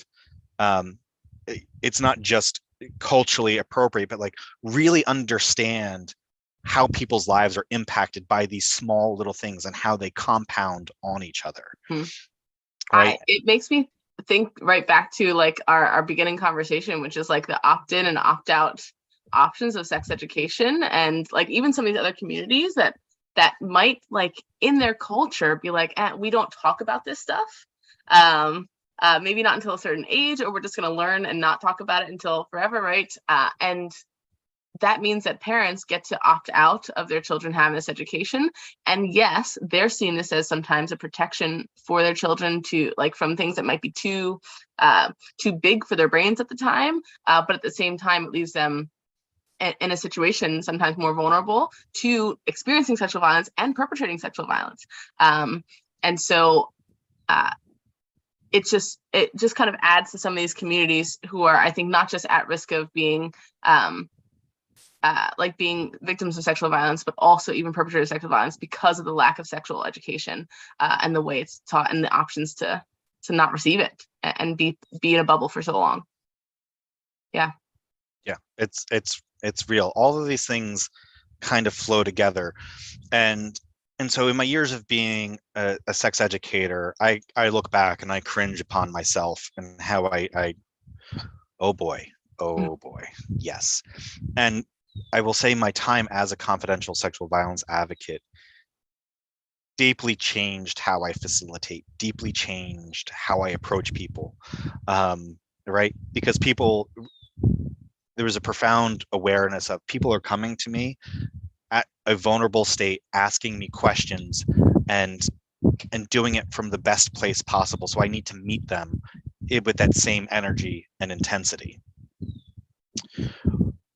it's not just culturally appropriate, but like really understand how people's lives are impacted by these small little things and how they compound on each other. Right? It makes me think right back to like our beginning conversation, which is like the opt-in and opt-out options of sex education, and like even some of these other communities that might like in their culture be like, we don't talk about this stuff, maybe not until a certain age, or we're just going to learn and not talk about it until forever, right? And that means that parents get to opt out of their children having this education. And yes, they're seeing this as sometimes a protection for their children to like from things that might be too big for their brains at the time. But at the same time, it leaves them in a situation sometimes more vulnerable to experiencing sexual violence and perpetrating sexual violence. And so it just kind of adds to some of these communities who are, I think, not just at risk of being like being victims of sexual violence, but also even perpetrators of sexual violence because of the lack of sexual education and the way it's taught and the options to not receive it and be in a bubble for so long. Yeah, it's real. All of these things kind of flow together, and so in my years of being a sex educator, I look back and I cringe upon myself and how I oh boy, yes. And I will say my time as a confidential sexual violence advocate deeply changed how I facilitate, deeply changed how I approach people, right? Because there was a profound awareness of people are coming to me at a vulnerable state, asking me questions and doing it from the best place possible. So I need to meet them with that same energy and intensity.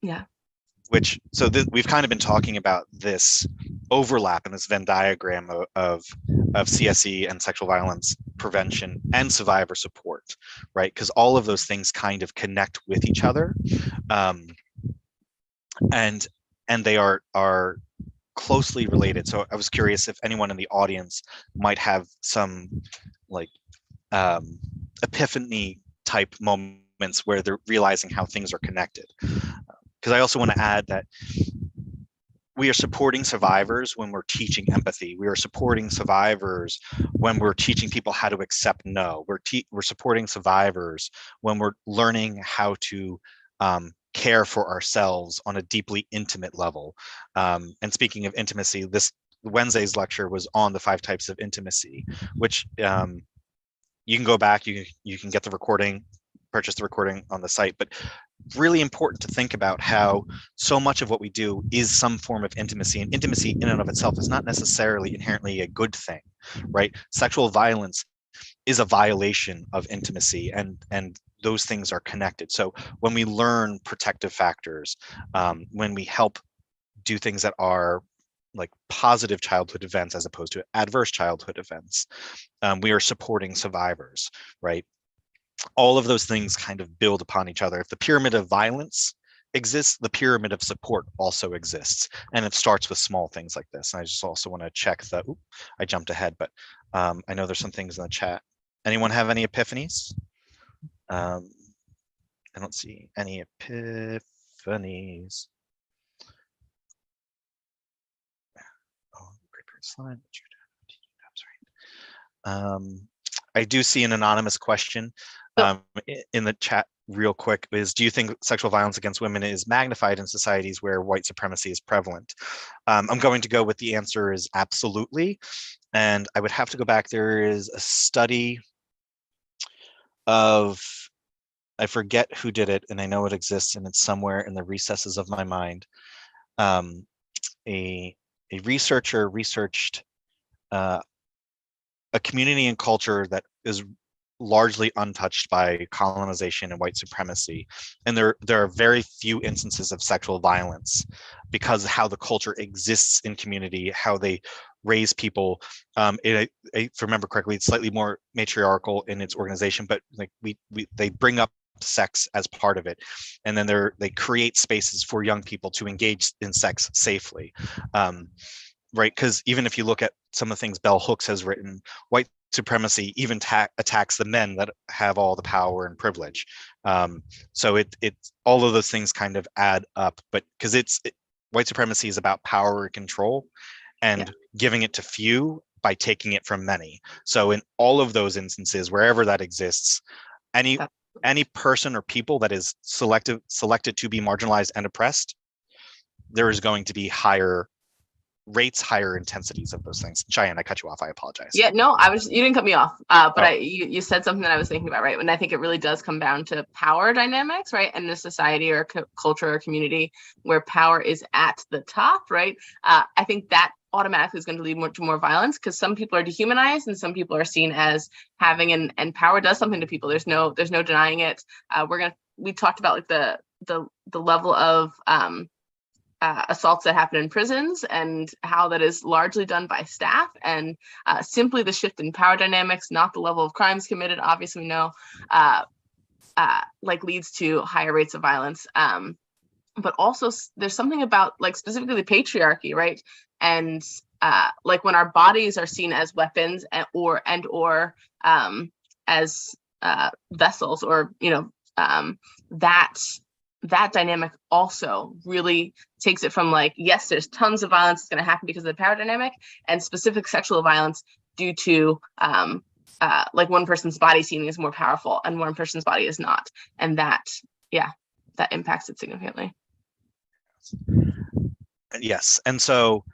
Yeah. We've kind of been talking about this overlap in this Venn diagram of CSE and sexual violence prevention and survivor support, right? Because all of those things kind of connect with each other, and they are closely related. So I was curious if anyone in the audience might have some like epiphany type moments where they're realizing how things are connected. Because I also want to add that we are supporting survivors when we're teaching empathy. We are supporting survivors when we're teaching people how to accept no. We're supporting survivors when we're learning how to care for ourselves on a deeply intimate level. And speaking of intimacy, this Wednesday's lecture was on the 5 types of intimacy, which you can go back, you can get the recording, purchase the recording on the site, but really important to think about how so much of what we do is some form of intimacy, and intimacy in and of itself is not necessarily inherently a good thing, right? Sexual violence is a violation of intimacy, and those things are connected. So when we learn protective factors, when we help do things that are like positive childhood events as opposed to adverse childhood events, we are supporting survivors, right? all of those things kind of build upon each other. If the pyramid of violence exists, the pyramid of support also exists, and it starts with small things like this. And I just also want to check that. I jumped ahead, but I know there's some things in the chat. Anyone have any epiphanies? I don't see any epiphanies. Oh, great slide. I do see an anonymous question in the chat real quick is, do you think sexual violence against women is magnified in societies where white supremacy is prevalent? I'm going to go with the answer is absolutely. And I would have to go back. There is a study of, I forget who did it, and I know it exists and it's somewhere in the recesses of my mind. A researcher researched a community and culture that is largely untouched by colonization and white supremacy. And there are very few instances of sexual violence because of how the culture exists in community, how they raise people. If I remember correctly, it's slightly more matriarchal in its organization, but like they bring up sex as part of it. And then they create spaces for young people to engage in sex safely. Right, because even if you look at some of the things Bell Hooks has written, white supremacy even attacks the men that have all the power and privilege. So it all of those things kind of add up, but because white supremacy is about power and control, and giving it to few by taking it from many. So in all of those instances, wherever that exists, any person or people that is selected to be marginalized and oppressed, there is going to be higher rates, higher intensities of those things. Cheyenne, I cut you off. I apologize. Yeah, no, you didn't cut me off. But you said something that I was thinking about, right? And I think it really does come down to power dynamics, right? In a society or culture or community where power is at the top, right? I think that automatically is going to lead to more violence, because some people are dehumanized and some people are seen as having, and power does something to people. There's no denying it. We talked about like the level of assaults that happen in prisons and how that is largely done by staff, and simply the shift in power dynamics, not the level of crimes committed, obviously we know, like leads to higher rates of violence. But also there's something about like specifically the patriarchy, right? And like when our bodies are seen as weapons or as vessels, or that dynamic also really takes it from like, yes, there's tons of violence that's going to happen because of the power dynamic, and specific sexual violence due to like one person's body seeming is more powerful and one person's body is not, and that impacts it significantly. Yes, and so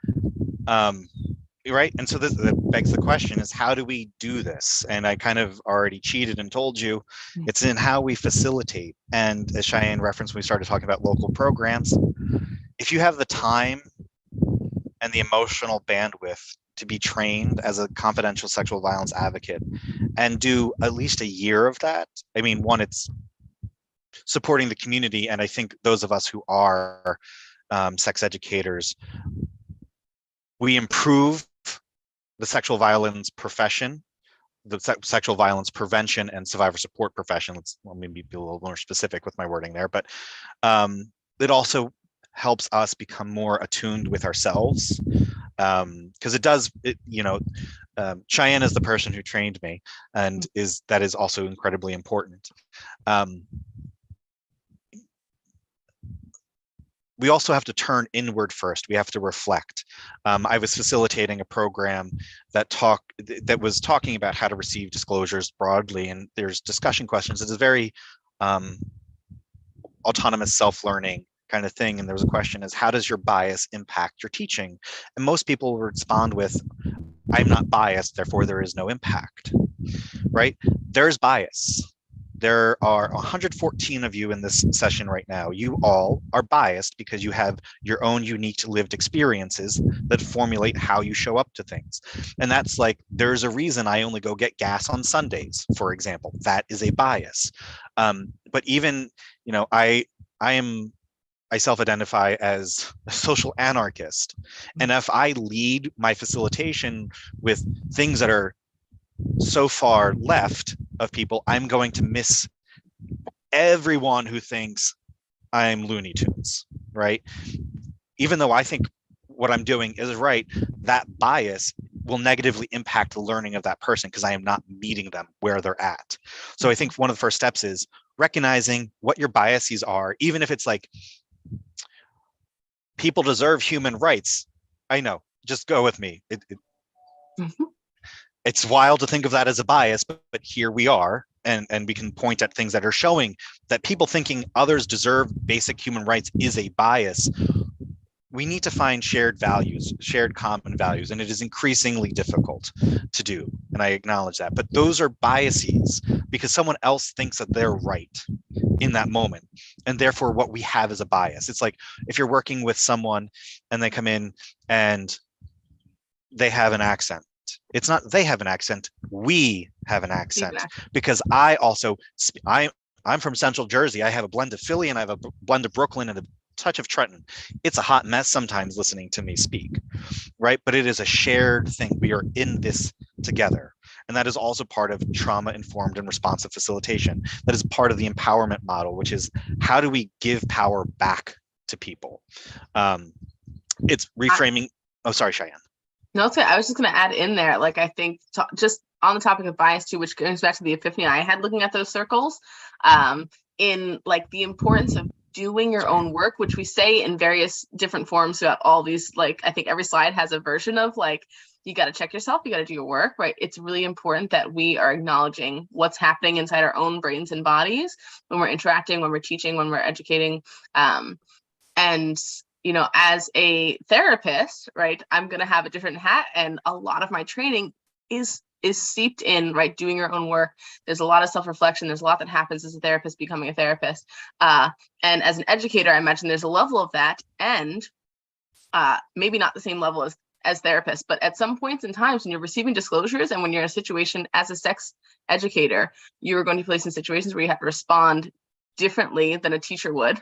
right, and so this begs the question is, how do we do this? And I kind of already cheated and told you it's in how we facilitate. And as Cheyenne referenced when we started talking about local programs, if you have the time and the emotional bandwidth to be trained as a confidential sexual violence advocate and do at least a year of that, I mean, one, it's supporting the community, and I think those of us who are sex educators, we improve the sexual violence profession, the sexual violence prevention and survivor support profession. Let's maybe be a little more specific with my wording there, but it also helps us become more attuned with ourselves, because Cheyenne is the person who trained me, and that is also incredibly important. We also have to turn inward first. We have to reflect. I was facilitating a program that was talking about how to receive disclosures broadly, and there's discussion questions. It's a very autonomous self-learning kind of thing. And there was a question is, how does your bias impact your teaching? And most people respond with, I'm not biased, therefore there is no impact, right? There's bias. There are 114 of you in this session right now. You all are biased because you have your own unique lived experiences that formulate how you show up to things. And that's like, there's a reason I only go get gas on Sundays, for example. That is a bias. But even, I self-identify as a social anarchist. And if I lead my facilitation with things that are so far left, of people, I'm going to miss everyone who thinks I'm Looney Tunes, right? Even though I think what I'm doing is right, that bias will negatively impact the learning of that person because I am not meeting them where they're at. So I think one of the first steps is recognizing what your biases are, even if it's like, people deserve human rights. I know, just go with me. It's wild to think of that as a bias, but here we are. And we can point at things that are showing that people thinking others deserve basic human rights is a bias. We need to find shared values, shared common values, and it is increasingly difficult to do. And I acknowledge that. But those are biases because someone else thinks that they're right in that moment. And therefore, what we have is a bias. It's like if you're working with someone and they come in and they have an accent. It's not they have an accent, we have an accent. Because I'm from Central Jersey. I have a blend of Philly and I have a blend of Brooklyn and a touch of Trenton. It's a hot mess sometimes listening to me speak, right? But it is a shared thing. We are in this together. And that is also part of trauma-informed and responsive facilitation. That is part of the empowerment model, which is how do we give power back to people? It's reframing. Oh, sorry, Cheyenne. No, it's okay. I was just going to add in there, like, I think just on the topic of bias too, which goes back to the epiphany I had looking at those circles, in like the importance of doing your own work, which we say in various different forms throughout all these, like, I think every slide has a version of like, you got to check yourself, you got to do your work, right? It's really important that we are acknowledging what's happening inside our own brains and bodies when we're interacting, when we're teaching, when we're educating. And you know, as a therapist, right, I'm going to have a different hat, and a lot of my training is seeped in, right, doing your own work. There's a lot of self-reflection. There's a lot that happens as a therapist becoming a therapist. And as an educator, I imagine there's a level of that, and maybe not the same level as therapists, but at some points in times when you're receiving disclosures and when you're in a situation as a sex educator, you're going to be placed in situations where you have to respond differently than a teacher would,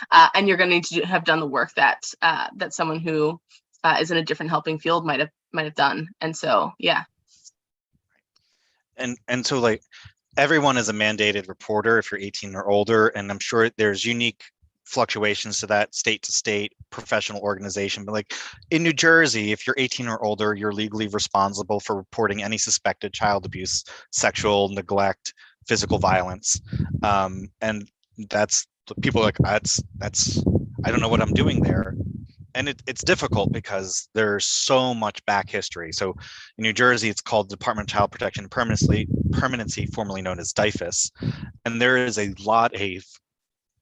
and you're going to need to have done the work that that someone who is in a different helping field might have done. And so, yeah. And so, like, everyone is a mandated reporter if you're 18 or older, and I'm sure there's unique fluctuations to that state to state, professional organization. But like in New Jersey, if you're 18 or older, you're legally responsible for reporting any suspected child abuse, sexual neglect, physical violence. And that's, people are like, that's I don't know what I'm doing there. And it's difficult because there's so much back history. So in New Jersey, it's called Department of Child Protection and Permanency, formerly known as DYFS. And there is a lot of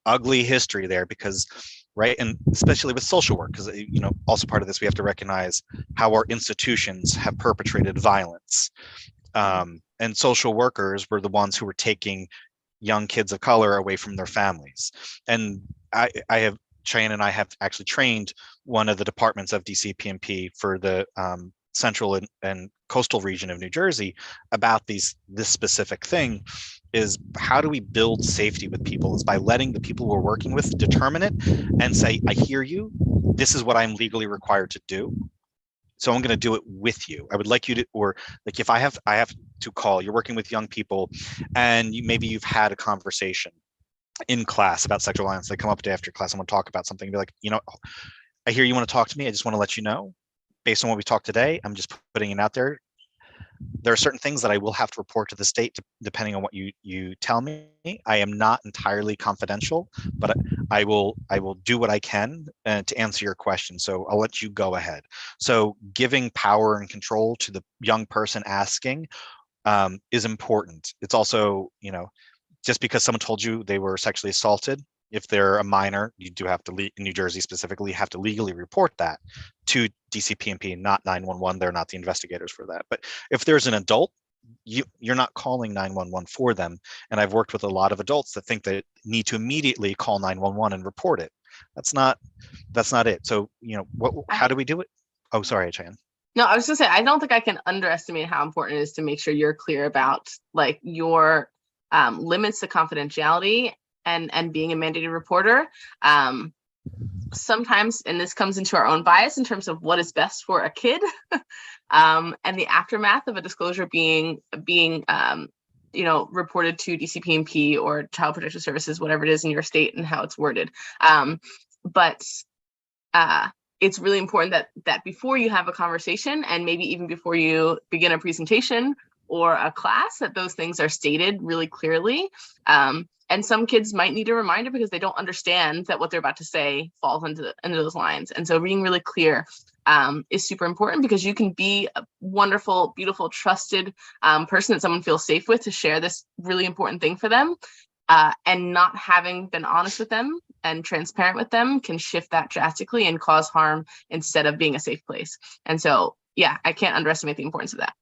ugly history there because, right, and especially with social work, because, you know, also part of this, we have to recognize how our institutions have perpetrated violence. And social workers were the ones who were taking young kids of color away from their families. And Cheyenne and I have actually trained one of the departments of DCPMP for the central and coastal region of New Jersey about this specific thing. Is how do we build safety with people is by letting the people we're working with determine it and say, I hear you, this is what I'm legally required to do. So I'm going to do it with you. I would like you to, or like if I have to call, you're working with young people and maybe you've had a conversation in class about sexual violence. They come up to after class and want to talk about something and be like, you know, I hear you want to talk to me. I just want to let you know, based on what we talked today, I'm just putting it out there. There are certain things that I will have to report to the state depending on what you tell me. I am not entirely confidential, but I will do what I can to answer your question. So I'll let you go ahead. So giving power and control to the young person asking is important. It's also, you know, just because someone told you they were sexually assaulted, if they're a minor, you do have to, in New Jersey specifically, have to legally report that to DCPMP, not 911. They're not the investigators for that. But if there's an adult, you're not calling 911 for them. And I've worked with a lot of adults that think they need to immediately call 911 and report it. That's not it. So, you know, how do we do it? Oh, sorry, Cheyenne. No, I was just saying, I don't think I can underestimate how important it is to make sure you're clear about like your limits to confidentiality and being a mandated reporter. Sometimes, and this comes into our own bias in terms of what is best for a kid, and the aftermath of a disclosure being reported to DCP&P or Child Protective Services, whatever it is in your state and how it's worded. But it's really important that before you have a conversation, and maybe even before you begin a presentation or a class, that those things are stated really clearly. And some kids might need a reminder because they don't understand that what they're about to say falls into those lines. And so being really clear is super important, because you can be a wonderful, beautiful, trusted person that someone feels safe with to share this really important thing for them. And not having been honest with them and transparent with them can shift that drastically and cause harm instead of being a safe place. And so, yeah, I can't underestimate the importance of that.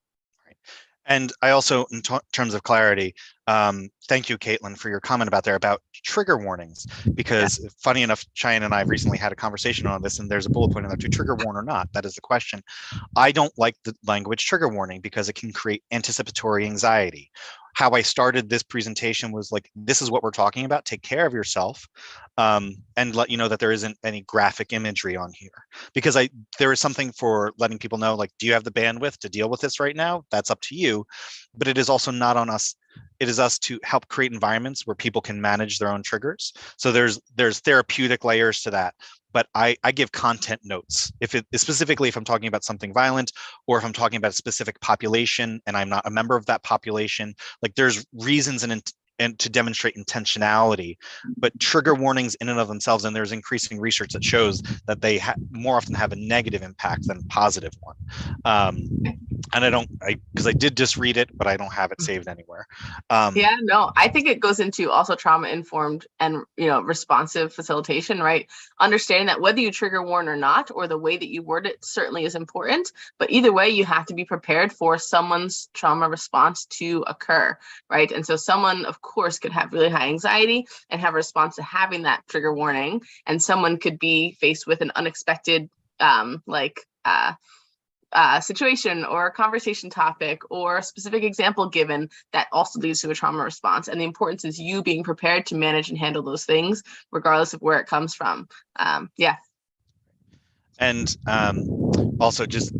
And I also, in terms of clarity, thank you, Caitlin, for your comment about trigger warnings, because funny enough, Cheyenne and I have recently had a conversation on this, and there's a bullet point in there to trigger warn or not. That is the question. I don't like the language trigger warning because it can create anticipatory anxiety. How I started this presentation was like, this is what we're talking about. Take care of yourself, and let you know that there isn't any graphic imagery on here, because there is something for letting people know, like, do you have the bandwidth to deal with this right now? That's up to you, but it is also not on us. It is us to help create environments where people can manage their own triggers. So there's therapeutic layers to that. But I give content notes if I'm talking about something violent, or if I'm talking about a specific population and I'm not a member of that population. Like, there's reasons and to demonstrate intentionality, but trigger warnings in and of themselves, and there's increasing research that shows that they more often have a negative impact than a positive one. And because I did just read it, but I don't have it saved anywhere. Yeah, no, I think it goes into also trauma-informed and responsive facilitation, right? Understanding that whether you trigger warn or not, or the way that you word it certainly is important, but either way, you have to be prepared for someone's trauma response to occur, right? And so someone, of course, could have really high anxiety and have a response to having that trigger warning, and someone could be faced with an unexpected situation or a conversation topic or a specific example given that also leads to a trauma response. And the importance is you being prepared to manage and handle those things regardless of where it comes from. And also, just,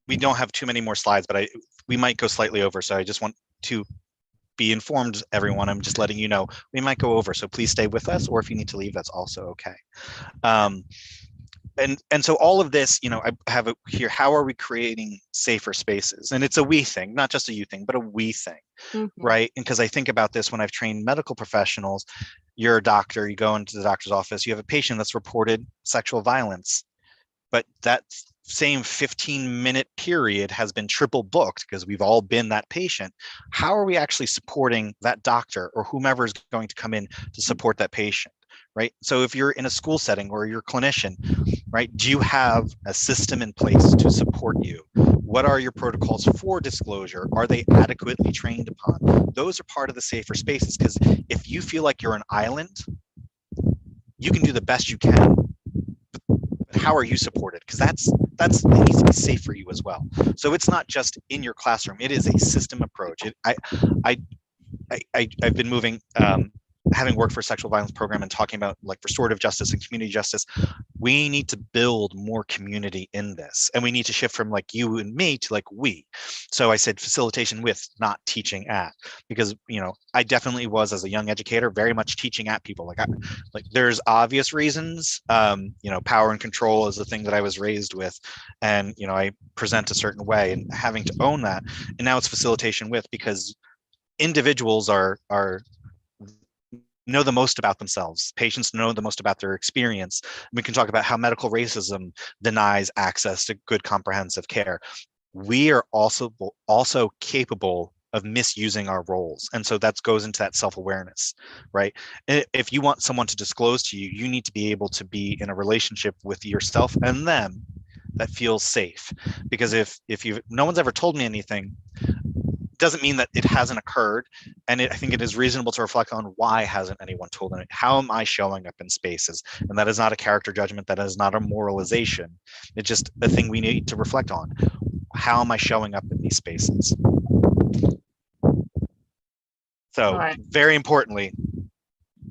we don't have too many more slides, but we might go slightly over, so I just want to be informed, everyone. I'm just letting you know we might go over, so please stay with us, or if you need to leave, that's also okay. And so all of this, I have it here. How are we creating safer spaces? And it's a we thing, not just a you thing, but a we thing, right? And because I think about this when I've trained medical professionals. You're a doctor, you go into the doctor's office, you have a patient that's reported sexual violence, but that same 15-minute period has been triple booked because we've all been that patient. How are we actually supporting that doctor or whomever is going to come in to support that patient? Right. So if you're in a school setting or you're a clinician, right, do you have a system in place to support you? What are your protocols for disclosure? Are they adequately trained upon? Those are part of the safer spaces, because if you feel like you're an island, you can do the best you can. But how are you supported? Because it needs to be safe for you as well. So it's not just in your classroom. It is a system approach. I've been moving. Having worked for a sexual violence program and talking about like restorative justice and community justice, we need to build more community in this, and we need to shift from like you and me to like we. So I said facilitation with, not teaching at, because I definitely was, as a young educator, very much teaching at people. Like there's obvious reasons. Power and control is the thing that I was raised with, and I present a certain way, and having to own that. And now it's facilitation with, because individuals are know the most about themselves. Patients know the most about their experience. We can talk about how medical racism denies access to good comprehensive care. We are also capable of misusing our roles. And so that goes into that self-awareness, right? If you want someone to disclose to you, you need to be able to be in a relationship with yourself and them that feels safe. Because if no one's ever told me anything, doesn't mean that it hasn't occurred. And I think it is reasonable to reflect on, why hasn't anyone told me? How am I showing up in spaces? And that is not a character judgment. That is not a moralization. It's just a thing we need to reflect on. How am I showing up in these spaces? So very importantly,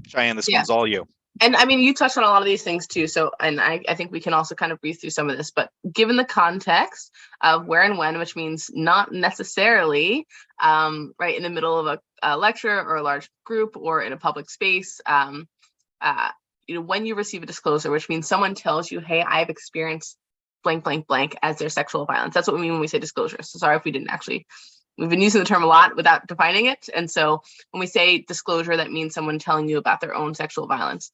Cheyenne, this one's all you. And I mean, you touched on a lot of these things too. So, and I think we can also kind of breeze through some of this, but given the context of where and when, which means not necessarily right in the middle of a lecture or a large group or in a public space, when you receive a disclosure, which means someone tells you, hey, I've experienced blank, blank, blank as their sexual violence. That's what we mean when we say disclosure. So sorry if we didn't actually, we've been using the term a lot without defining it. And so when we say disclosure, that means someone telling you about their own sexual violence.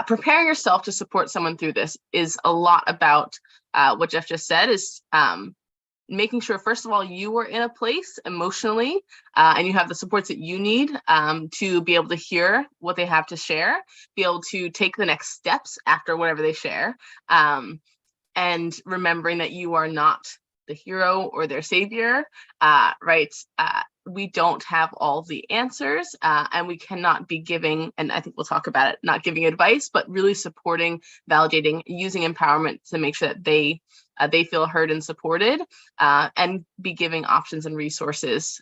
Preparing yourself to support someone through this is a lot about what Jeff just said, is making sure, first of all, you are in a place emotionally and you have the supports that you need to be able to hear what they have to share, be able to take the next steps after whatever they share, and remembering that you are not the hero or their savior, right? We don't have all the answers, and we cannot be giving, and I think we'll talk about it, not giving advice, but really supporting, validating, using empowerment to make sure that they feel heard and supported, and be giving options and resources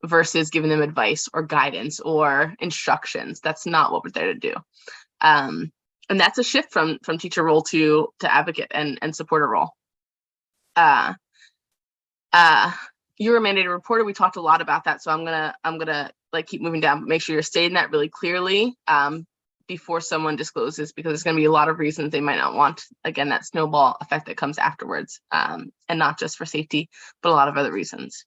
versus giving them advice or guidance or instructions. That's not what we're there to do. And that's a shift from teacher role to advocate and supporter role. You're a mandated reporter. We talked a lot about that, so I'm gonna like keep moving down, but make sure you're stating that really clearly before someone discloses, because there's going to be a lot of reasons they might not want, again, that snowball effect that comes afterwards, and not just for safety, but a lot of other reasons.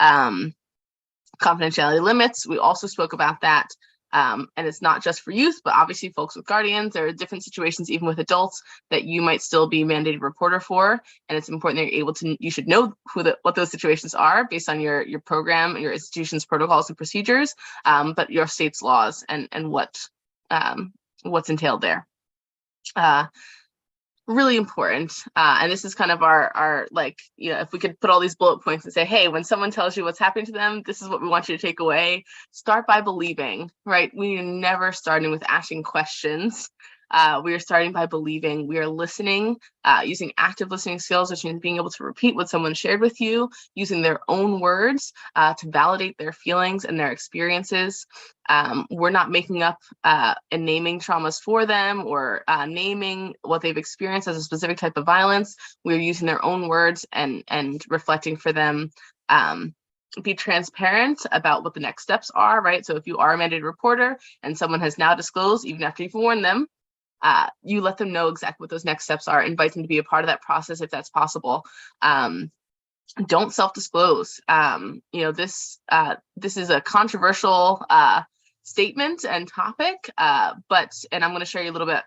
Confidentiality limits, we also spoke about that. And it's not just for youth, but obviously folks with guardians. There are different situations, even with adults, that you might still be mandated reporter for. And it's important that you're able to, you should know what those situations are based on your program, your institution's protocols and procedures, but your state's laws and what's entailed there. Really important. And this is kind of our like, if we could put all these bullet points and say, hey, when someone tells you what's happening to them, this is what we want you to take away. Start by believing, right? We are never starting with asking questions. We are starting by believing. We are listening, using active listening skills, which means being able to repeat what someone shared with you, using their own words to validate their feelings and their experiences. We're not making up and naming traumas for them or naming what they've experienced as a specific type of violence. We're using their own words and reflecting for them. Be transparent about what the next steps are, right? So if you are a mandated reporter and someone has now disclosed, even after you've warned them, you let them know exactly what those next steps are. Invite them to be a part of that process if that's possible. Don't self-disclose. This is a controversial statement and topic, and I'm going to share you a little bit.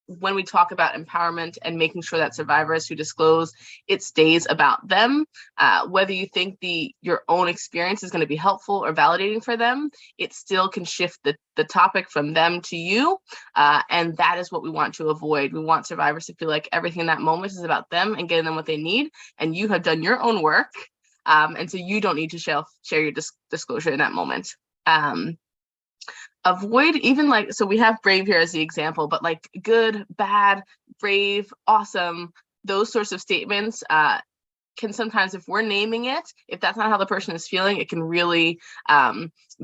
When we talk about empowerment and making sure that survivors who disclose, it stays about them. Whether you think your own experience is going to be helpful or validating for them, it still can shift the topic from them to you. And that is what we want to avoid. We want survivors to feel like everything in that moment is about them and getting them what they need. And you have done your own work. And so you don't need to share your disclosure in that moment. Avoid even so we have brave here as the example, but like good, bad, brave, awesome, those sorts of statements can sometimes, if we're naming it, if that's not how the person is feeling, it can really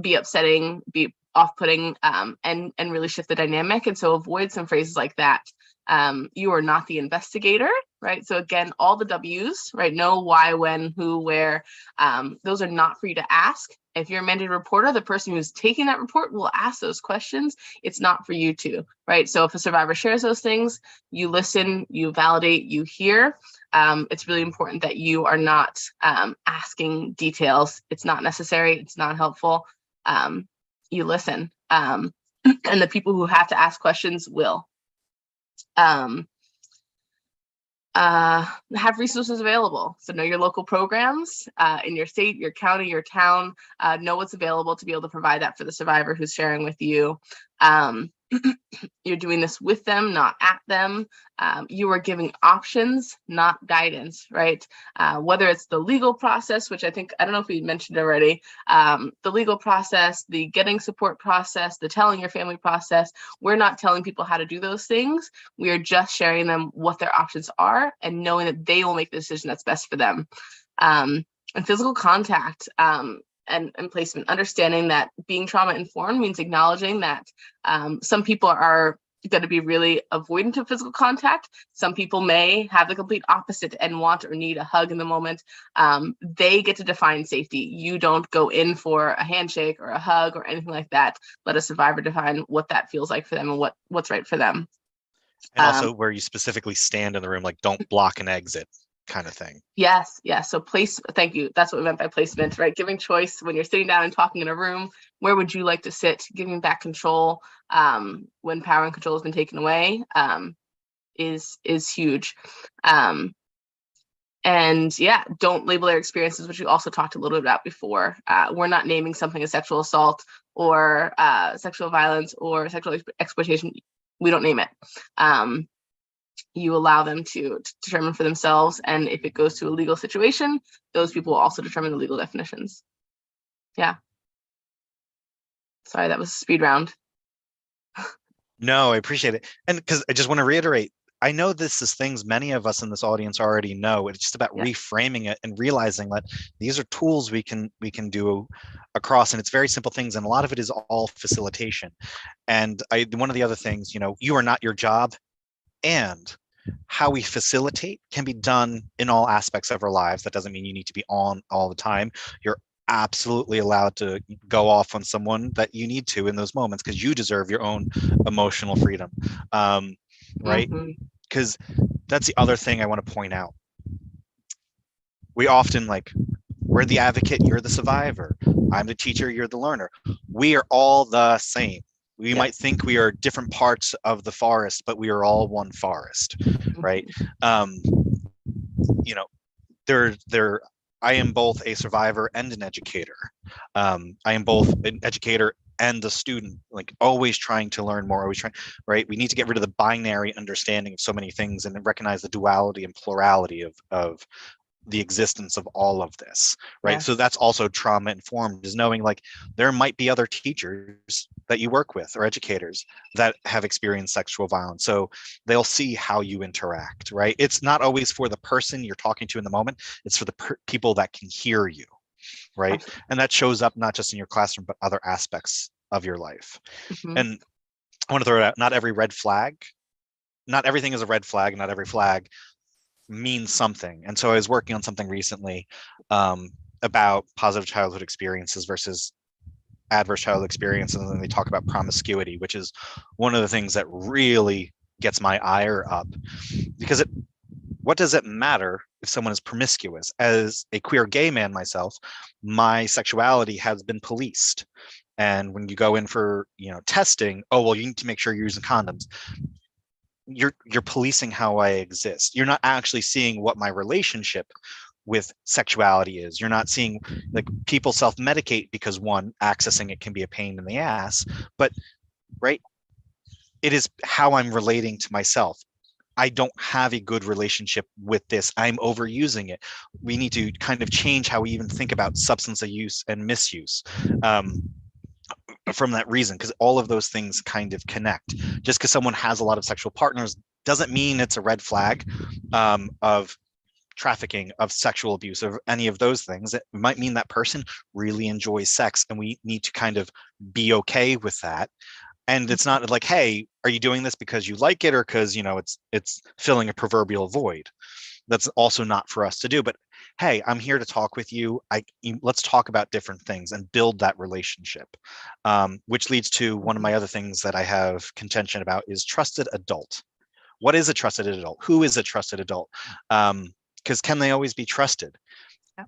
be upsetting, be off-putting, and really shift the dynamic. And so avoid some phrases like that. You are not the investigator, right? So again, all the W's, right? Know, why, when, who, where. Those are not for you to ask. If you're a mandated reporter, the person who's taking that report will ask those questions. It's not for you to, right? So if a survivor shares those things, you listen, you validate, you hear. It's really important that you are not asking details. It's not necessary. It's not helpful. You listen. And the people who have to ask questions will. Have resources available. So know your local programs in your state, your county, your town. Know what's available to be able to provide that for the survivor who's sharing with you. You're doing this with them, not at them. You are giving options, not guidance, right? Whether it's the legal process, which I don't know if we mentioned already, the legal process, the getting support process, the telling your family process. We're not telling people how to do those things. We are just sharing them what their options are and knowing that they will make the decision that's best for them. And physical contact. and placement, understanding that being trauma informed means acknowledging that some people are going to be really avoidant of physical contact. Some people may have the complete opposite and want or need a hug in the moment. They get to define safety. You don't go in for a handshake or a hug or anything like that. Let a survivor define what that feels like for them and what's right for them. And also where you specifically stand in the room, like don't block an exit kind of thing. Yes. So thank you. That's what we meant by placement, right? Giving choice when you're sitting down and talking in a room. Where would you like to sit? Giving back control when power and control has been taken away is huge. And yeah, don't label their experiences, which we also talked a little bit about before. We're not naming something as sexual assault or sexual violence or sexual exploitation. We don't name it. You allow them to determine for themselves. And if it goes to a legal situation, those people will also determine the legal definitions. Yeah. Sorry, that was a speed round. No, I appreciate it. And because I just want to reiterate, I know this is things many of us in this audience already know. It's just about reframing it and realizing that these are tools we can do across, and it's very simple things. And a lot of it is all facilitation. And one of the other things, you are not your job, and how we facilitate can be done in all aspects of our lives. That doesn't mean you need to be on all the time. You're absolutely allowed to go off on someone that you need to in those moments, because you deserve your own emotional freedom. Right? Because that's the other thing I want to point out. We often we're the advocate, you're the survivor. I'm the teacher, you're the learner. We are all the same. We might think we are different parts of the forest, but we are all one forest, right? I am both a survivor and an educator. I am both an educator and a student, always trying to learn more, always trying, right? We need to get rid of the binary understanding of so many things and recognize the duality and plurality of the existence of all of this, right? Yes. So that's also trauma informed, is knowing there might be other teachers that you work with or educators that have experienced sexual violence, so they'll see how you interact, right? It's not always for the person you're talking to in the moment, it's for the people that can hear you, right? Absolutely. And that shows up not just in your classroom but other aspects of your life. And I want to throw it out, not everything is a red flag, not every flag means something. And so I was working on something recently about positive childhood experiences versus adverse childhood experiences, and then they talk about promiscuity, which is one of the things that really gets my ire up, because what does it matter if someone is promiscuous? As a queer gay man myself, my sexuality has been policed, and when you go in for testing, you need to make sure you're using condoms. You're policing how I exist. You're not actually seeing what my relationship with sexuality is. You're not seeing people self-medicate because one, accessing it can be a pain in the ass, but right, it is how I'm relating to myself. I don't have a good relationship with this. I'm overusing it. We need to kind of change how we even think about substance use and misuse. From that reason, because all of those things kind of connect. Just because someone has a lot of sexual partners doesn't mean it's a red flag of trafficking, of sexual abuse, of any of those things. It might mean that person really enjoys sex, and we need to kind of be okay with that. And it's not hey, are you doing this because you like it or because it's filling a proverbial void? That's also not for us to do. But hey, I'm here to talk with you. Let's talk about different things and build that relationship, which leads to one of my other things that I have contention about is trusted adult. What is a trusted adult? Who is a trusted adult? Because can they always be trusted? Yeah.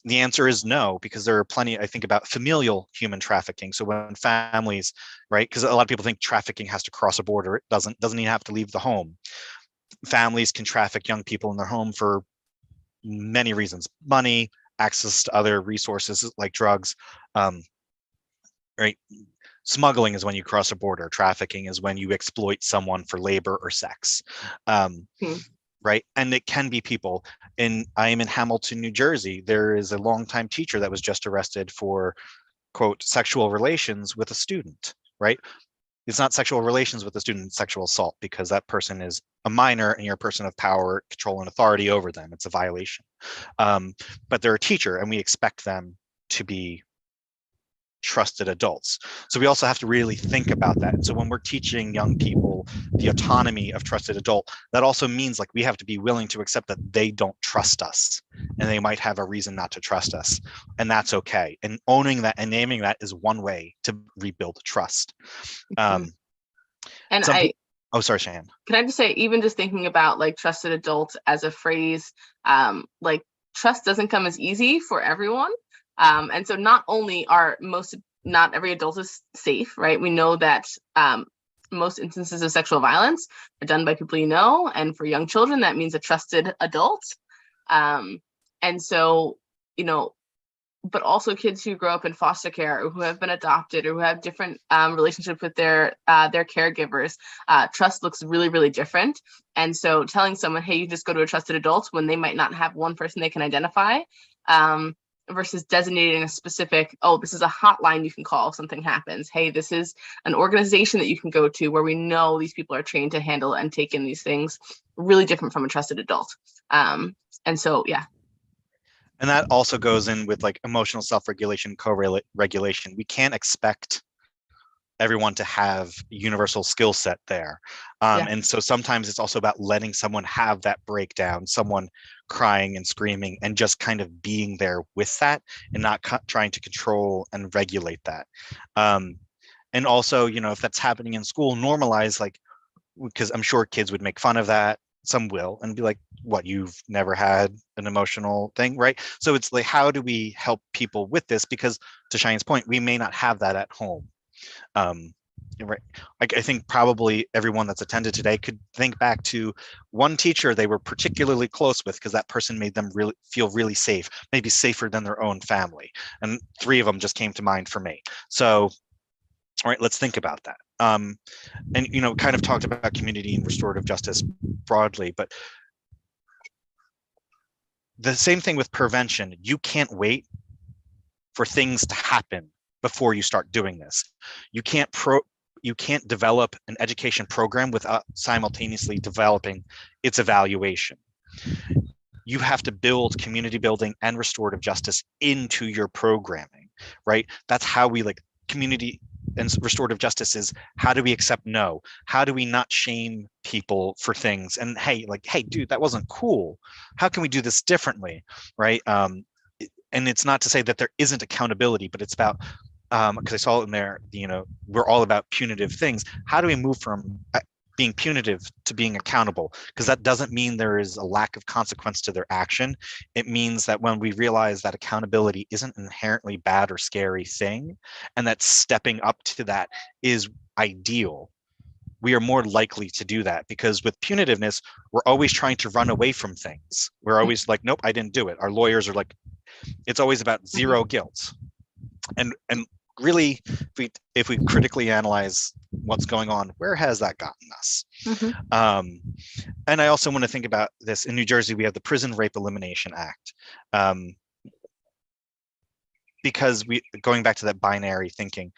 The answer is no, because there are plenty. I think about familial human trafficking. So when families, right? Because a lot of people think trafficking has to cross a border. It doesn't even have to leave the home. Families can traffic young people in their home for many reasons: money, access to other resources like drugs, right? Smuggling is when you cross a border. Trafficking is when you exploit someone for labor or sex, right? And it can be people. I am in Hamilton, New Jersey. There is a longtime teacher that was just arrested for, quote, sexual relations with a student, right? It's not sexual relations with the student, it's sexual assault, because that person is a minor and you're a person of power, control, and authority over them. It's a violation. But they're a teacher and we expect them to be trusted adults. So we also have to really think about that. And so when we're teaching young people the autonomy of trusted adult, that also means like we have to be willing to accept that they don't trust us and they might have a reason not to trust us. And that's okay. And owning that and naming that is one way to rebuild trust. And Some I Oh, sorry, Cheyenne. can I just say, even just thinking about like trusted adults as a phrase, like trust doesn't come as easy for everyone. And so not only not every adult is safe, right? We know that most instances of sexual violence are done by people you know. And for young children, that means a trusted adult. And so, but also kids who grow up in foster care or who have been adopted or who have different relationships with their caregivers, trust looks really, really different. And so telling someone, hey, you just go to a trusted adult when they might not have one person they can identify, versus designating a specific, oh, this is a hotline you can call if something happens. Hey, this is an organization that you can go to where we know these people are trained to handle and take in these things, really different from a trusted adult. And so, yeah. And that also goes in with like emotional self-regulation, co-regulation. We can't expect everyone to have universal skill set there. And so sometimes it's also about letting someone have that breakdown, someone crying and screaming and just kind of being there with that and not trying to control and regulate that. And also, if that's happening in school, normalize, like, because I'm sure kids would make fun of that. Some will, and be like, what, you've never had an emotional thing, right? So it's like, how do we help people with this? Because to Cheyenne's point, we may not have that at home. Right. I think probably everyone that's attended today could think back to one teacher they were particularly close with because that person made them really feel really safe, maybe safer than their own family. And 3 of them just came to mind for me. So, all right, let's think about that. And, kind of talked about community and restorative justice broadly, but the same thing with prevention. You can't wait for things to happen before you start doing this. You can't develop an education program without simultaneously developing its evaluation. You have to build community building and restorative justice into your programming, right? That's how we like community and restorative justice is, how do we accept no? How do we not shame people for things? And hey, dude, that wasn't cool. How can we do this differently, right? And it's not to say that there isn't accountability, but it's about, because I saw it in there, we're all about punitive things. How do we move from being punitive to being accountable? Because that doesn't mean there is a lack of consequence to their action. It means that when we realize that accountability isn't an inherently bad or scary thing, and that stepping up to that is ideal, we are more likely to do that. Because with punitiveness, we're always trying to run away from things. We're always like, nope, I didn't do it. Our lawyers are like, it's always about zero guilt. And really, if we critically analyze what's going on, where has that gotten us? And I also want to think about this. In New Jersey, we have the Prison Rape Elimination Act. Because going back to that binary thinking,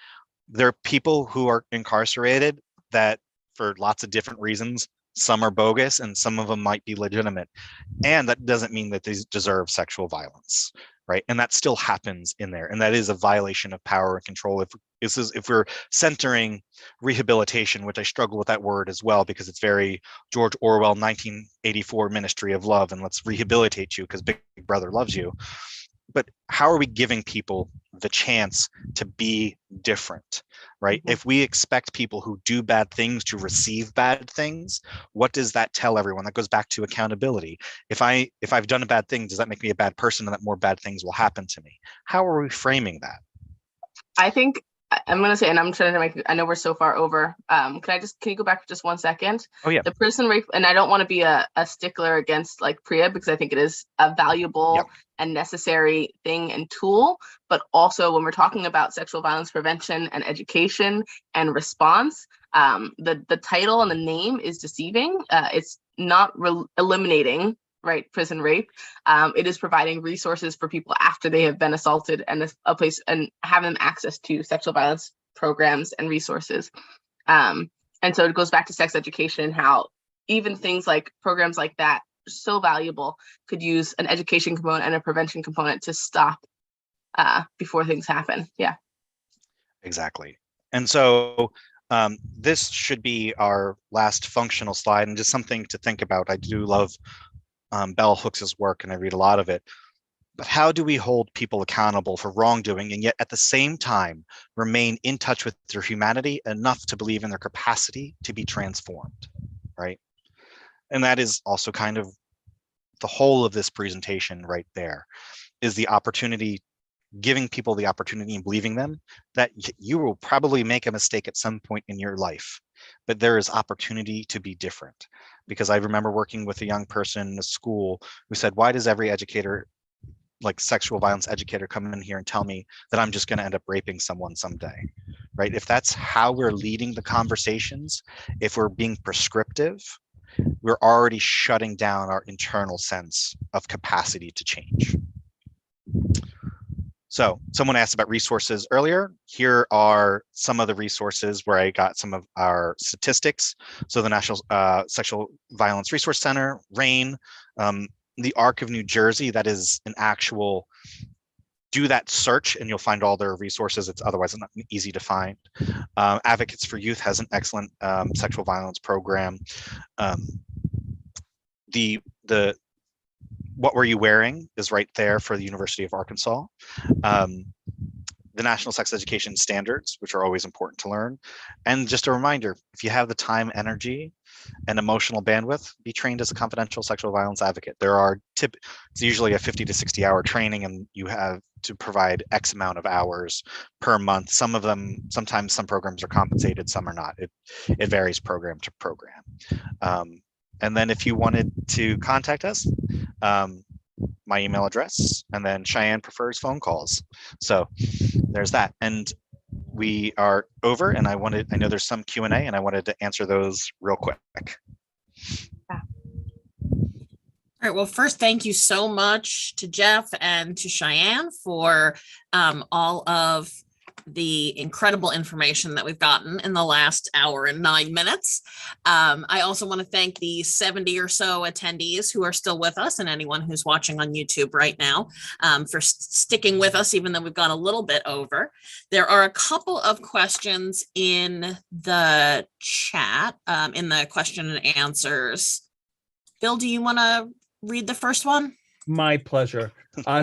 there are people who are incarcerated that for lots of different reasons, some are bogus and some of them might be legitimate. And that doesn't mean that they deserve sexual violence, right? And that still happens in there. And that is a violation of power and control. If we're centering rehabilitation, which I struggle with that word as well, because it's very George Orwell 1984 Ministry of Love, and let's rehabilitate you because Big Brother loves you. But how are we giving people the chance to be different, right? If we expect people who do bad things to receive bad things, what does that tell everyone? That goes back to accountability. If I've done a bad thing, does that make me a bad person and that more bad things will happen to me? How are we framing that? I think I'm going to say, and I'm trying to make, I know we're so far over. Can you go back for just 1 second? Oh yeah. The prison rape, and I don't want to be a stickler against like PREA, because I think it is a valuable and necessary thing and tool. But also when we're talking about sexual violence prevention and education and response, the title and the name is deceiving. It's not eliminating, right, prison rape. It is providing resources for people after they have been assaulted and a place and have them access to sexual violence programs and resources. And so it goes back to sex education, how even things like programs like that are so valuable, could use an education component and a prevention component to stop before things happen. Yeah. Exactly. And so this should be our last functional slide, and just something to think about. I do love Bell Hooks's work, and I read a lot of it. But how do we hold people accountable for wrongdoing and yet at the same time remain in touch with their humanity enough to believe in their capacity to be transformed, right? And that is also kind of the whole of this presentation right there, is the opportunity, giving people the opportunity and believing them that you will probably make a mistake at some point in your life, but there is opportunity to be different. Because I remember working with a young person in a school who said, why does every educator, like sexual violence educator, come in here and tell me that I'm just going to end up raping someone someday, right? If that's how we're leading the conversations, if we're being prescriptive, we're already shutting down our internal sense of capacity to change. So someone asked about resources earlier. Here are some of the resources where I got some of our statistics. So the National Sexual Violence Resource Center, RAINN, the ARC of New Jersey, that is an actual, do that search and you'll find all their resources. It's otherwise not easy to find. Advocates for Youth has an excellent sexual violence program. The What Were You Wearing is right there for the University of Arkansas. The National Sex Education Standards, which are always important to learn. And just a reminder, if you have the time, energy, and emotional bandwidth, be trained as a confidential sexual violence advocate. It's usually a 50 to 60 hour training, and you have to provide X amount of hours per month. Some of them, sometimes some programs are compensated, some are not. It varies program to program. And then if you wanted to contact us, my email address, and then Cheyenne prefers phone calls. So there's that. And we are over, and I know there's some Q&A, and I wanted to answer those real quick. All right. Well, first, thank you so much to Jeff and to Cheyenne for all of the incredible information that we've gotten in the last hour and 9 minutes. I also want to thank the 70 or so attendees who are still with us, and anyone who's watching on YouTube right now for sticking with us, even though we've gone a little bit over. There are a couple of questions in the chat, in the question and answers. Bill, do you want to read the first one? My pleasure.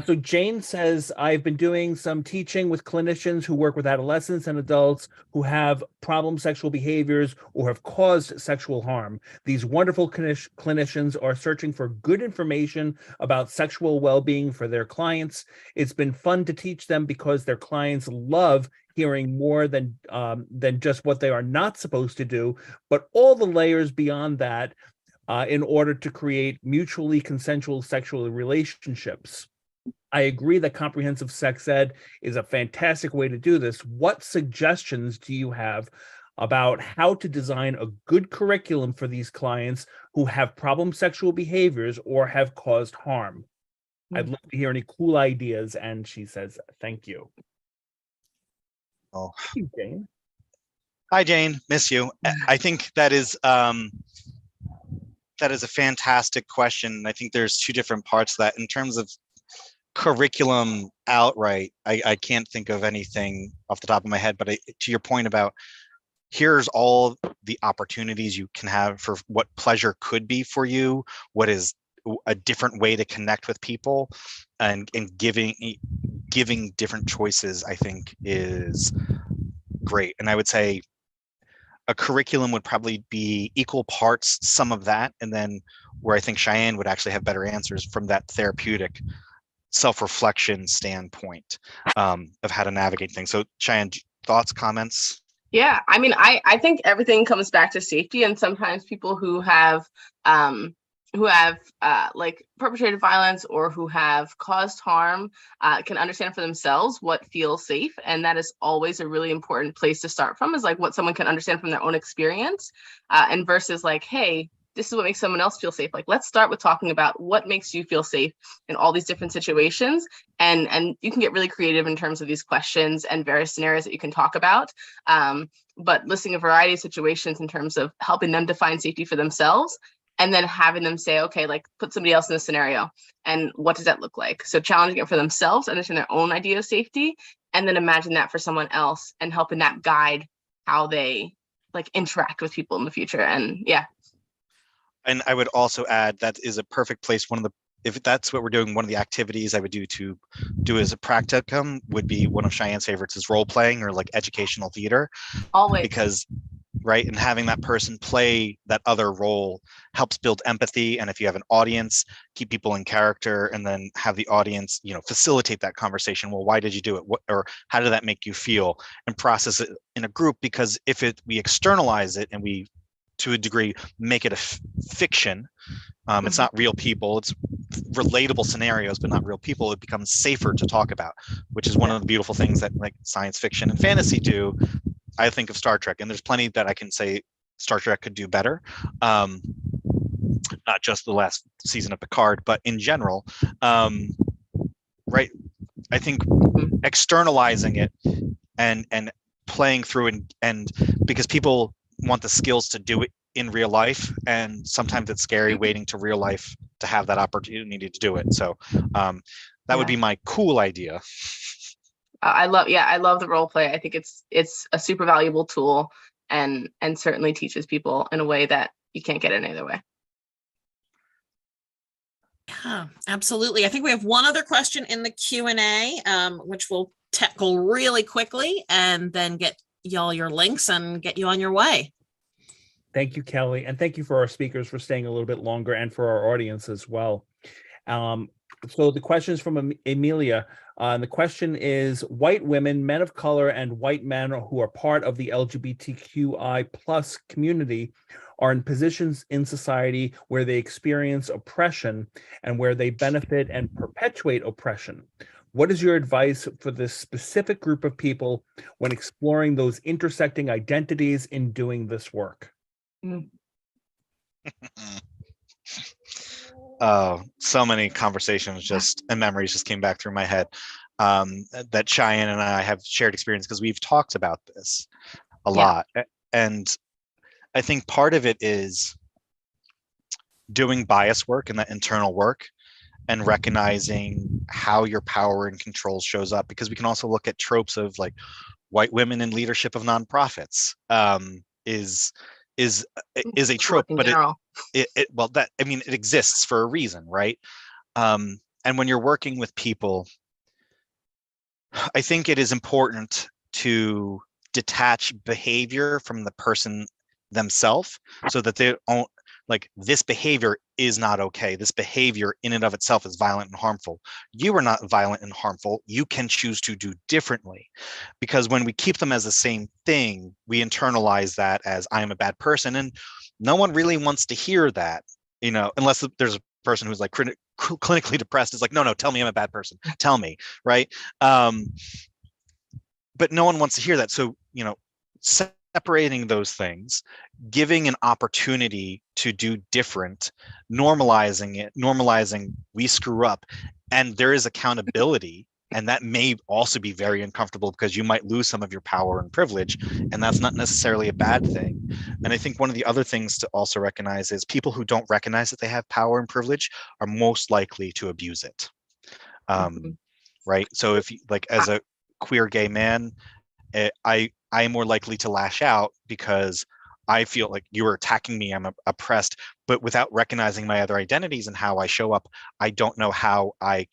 So Jane says, I've been doing some teaching with clinicians who work with adolescents and adults who have problem sexual behaviors or have caused sexual harm. These wonderful clinicians are searching for good information about sexual well-being for their clients. It's been fun to teach them because their clients love hearing more than just what they are not supposed to do, but all the layers beyond that, in order to create mutually consensual sexual relationships. I agree that comprehensive sex ed is a fantastic way to do this. What suggestions do you have about how to design a good curriculum for these clients who have problem sexual behaviors or have caused harm? I'd love to hear any cool ideas. And she says, thank you. Oh, Thank you, Jane. Hi, Jane. Miss you. I think that is a fantastic question. I think there's two different parts to that. In terms of curriculum outright, I can't think of anything off the top of my head, but to your point about here's all the opportunities you can have for what pleasure could be for you, what is a different way to connect with people, and giving different choices, I think is great. And I would say a curriculum would probably be equal parts some of that, and then where I think Cheyenne would actually have better answers from that therapeutic self-reflection standpoint of how to navigate things. So Cheyenne, thoughts, comments? Yeah, I mean, I think everything comes back to safety, and sometimes people who have like perpetrated violence or who have caused harm can understand for themselves what feels safe, and that is always a really important place to start from, is like what someone can understand from their own experience, and versus like, hey, this is what makes someone else feel safe. Like, let's start with talking about what makes you feel safe in all these different situations. And you can get really creative in terms of these questions and various scenarios that you can talk about. But listing a variety of situations in terms of helping them define safety for themselves and then having them say, okay, like put somebody else in the scenario and what does that look like? So challenging it for themselves, understand their own idea of safety, and then imagine that for someone else and helping that guide how they like interact with people in the future. And yeah. And I would also add that is a perfect place. If that's what we're doing, one of the activities I would do as a practicum would be one of Cheyenne's favorites is role playing or like educational theater. Always. Because right, and having that person play that other role helps build empathy. And if you have an audience, keep people in character, and then have the audience, facilitate that conversation. Well, why did you do it? What, or how did that make you feel? And process it in a group, because if we externalize it and we, to a degree, make it a fiction, it's not real people, it's relatable scenarios, but not real people, it becomes safer to talk about, which is one of the beautiful things that like science fiction and fantasy do. I think of Star Trek, and there's plenty that I can say Star Trek could do better. Not just the last season of Picard, but in general, right? I think externalizing it and playing through and because people want the skills to do it in real life, and sometimes it's scary waiting to real life to have that opportunity to do it. So that would be my cool idea. I love the role play. I think it's a super valuable tool and certainly teaches people in a way that you can't get any other way. Yeah, absolutely. I think we have one other question in the Q&A, which we'll tackle really quickly and then get y'all your links and get you on your way. Thank you, Kelly. And thank you for our speakers for staying a little bit longer, and for our audience as well. So the question is from Amelia. The question is, white women, men of color, and white men who are part of the LGBTQI plus community are in positions in society where they experience oppression and where they benefit and perpetuate oppression. What is your advice for this specific group of people when exploring those intersecting identities in doing this work? So many conversations and memories just came back through my head, that Cheyenne and I have shared experience, because we've talked about this a lot. And I think part of it is doing bias work and that internal work, and recognizing how your power and control shows up, because we can also look at tropes of like white women in leadership of nonprofits, is a trope, but it exists for a reason, right? And when you're working with people, I think it is important to detach behavior from the person themselves, so that they don't like, this behavior is not okay. This behavior in and of itself is violent and harmful. You are not violent and harmful. You can choose to do differently. Because when we keep them as the same thing, we internalize that as I am a bad person. And no one really wants to hear that, unless there's a person who's like clinically depressed. Is like, no, tell me I'm a bad person. Tell me, right? But no one wants to hear that. So, separating those things, giving an opportunity to do different, normalizing we screw up, and there is accountability, and that may also be very uncomfortable because you might lose some of your power and privilege, and that's not necessarily a bad thing. And I think one of the other things to also recognize is people who don't recognize that they have power and privilege are most likely to abuse it. Right? So if you, like, as a queer gay man, I am more likely to lash out because I feel like you are attacking me, I'm oppressed, but without recognizing my other identities and how I show up, I don't know how I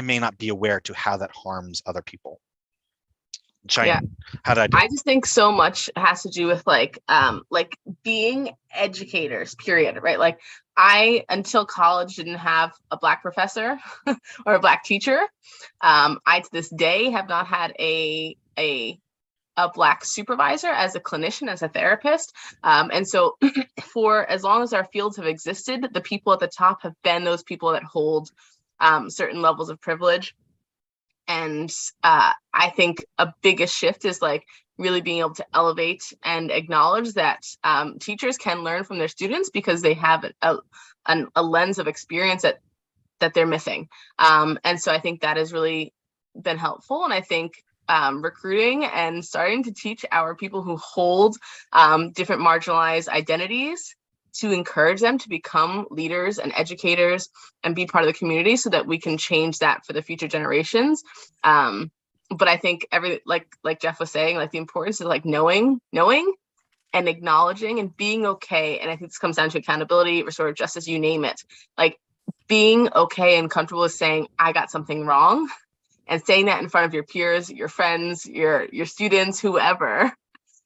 may not be aware to how that harms other people. Cheyenne, how did I do? I just think so much has to do with like being educators, period, right? Like I, until college, didn't have a Black professor or a Black teacher. I, to this day, have not had a Black supervisor as a clinician, as a therapist. And so for as long as our fields have existed, the people at the top have been those people that hold certain levels of privilege. And I think a biggest shift is like really being able to elevate and acknowledge that teachers can learn from their students because they have a lens of experience that they're missing. And so I think that has really been helpful. And I think recruiting and starting to teach our people who hold different marginalized identities to encourage them to become leaders and educators and be part of the community so that we can change that for the future generations. But I think like Jeff was saying, like the importance of like knowing and acknowledging and being okay. And I think this comes down to accountability, restorative justice, you name it. Like being okay and comfortable with saying, I got something wrong, and saying that in front of your peers, your friends, your students, whoever,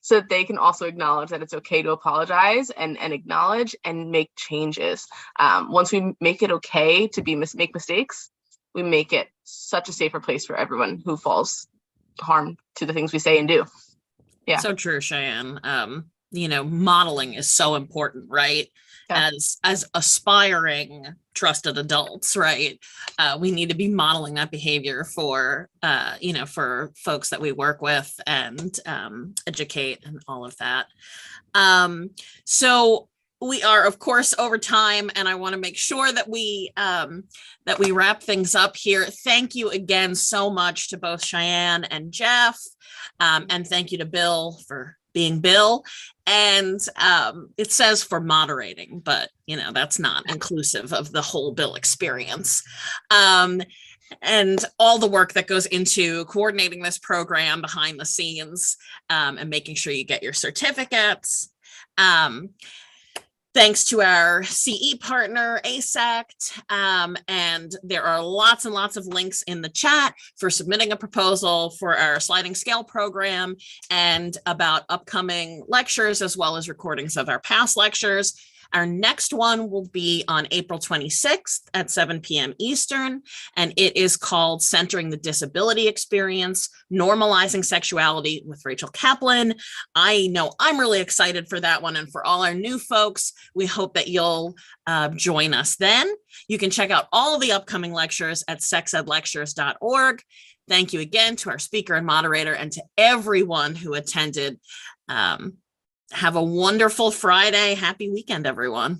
so that they can also acknowledge that it's okay to apologize and acknowledge and make changes. Once we make it okay to make mistakes, we make it such a safer place for everyone who falls harm to the things we say and do. Yeah. So true, Cheyenne. Modeling is so important, right? Yeah. As aspiring trusted adults, right? We need to be modeling that behavior for folks that we work with and educate and all of that. So we are, of course, over time, and I want to make sure that we wrap things up here. Thank you again so much to both Cheyenne and Jeff, and thank you to Bill for being Bill. And it says for moderating, but that's not inclusive of the whole Bill experience. And all the work that goes into coordinating this program behind the scenes, and making sure you get your certificates. Thanks to our CE partner, ASECT. And there are lots and lots of links in the chat for submitting a proposal for our sliding scale program and about upcoming lectures, as well as recordings of our past lectures. Our next one will be on April 26th at 7 p.m. Eastern, and it is called Centering the Disability Experience, Normalizing Sexuality with Rachel Kaplan. I know I'm really excited for that one, and for all our new folks, we hope that you'll join us then. You can check out all of the upcoming lectures at sexedlectures.org. Thank you again to our speaker and moderator and to everyone who attended. Have a wonderful Friday. Happy weekend, everyone.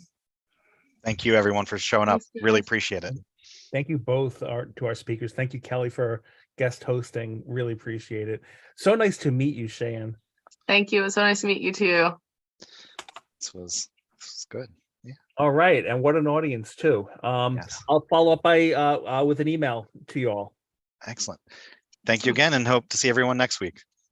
Thank you, everyone, for showing up. Thanks, Really guys. appreciate it. Thank you both to our speakers. Thank you, Kelly, for guest hosting. Really appreciate it. So nice to meet you, Cheyenne. Thank you. It was so nice to meet you too. This was good. Yeah. All right, and what an audience too. Yes. I'll follow up with an email to you all. Excellent. Thank you again, and hope to see everyone next week.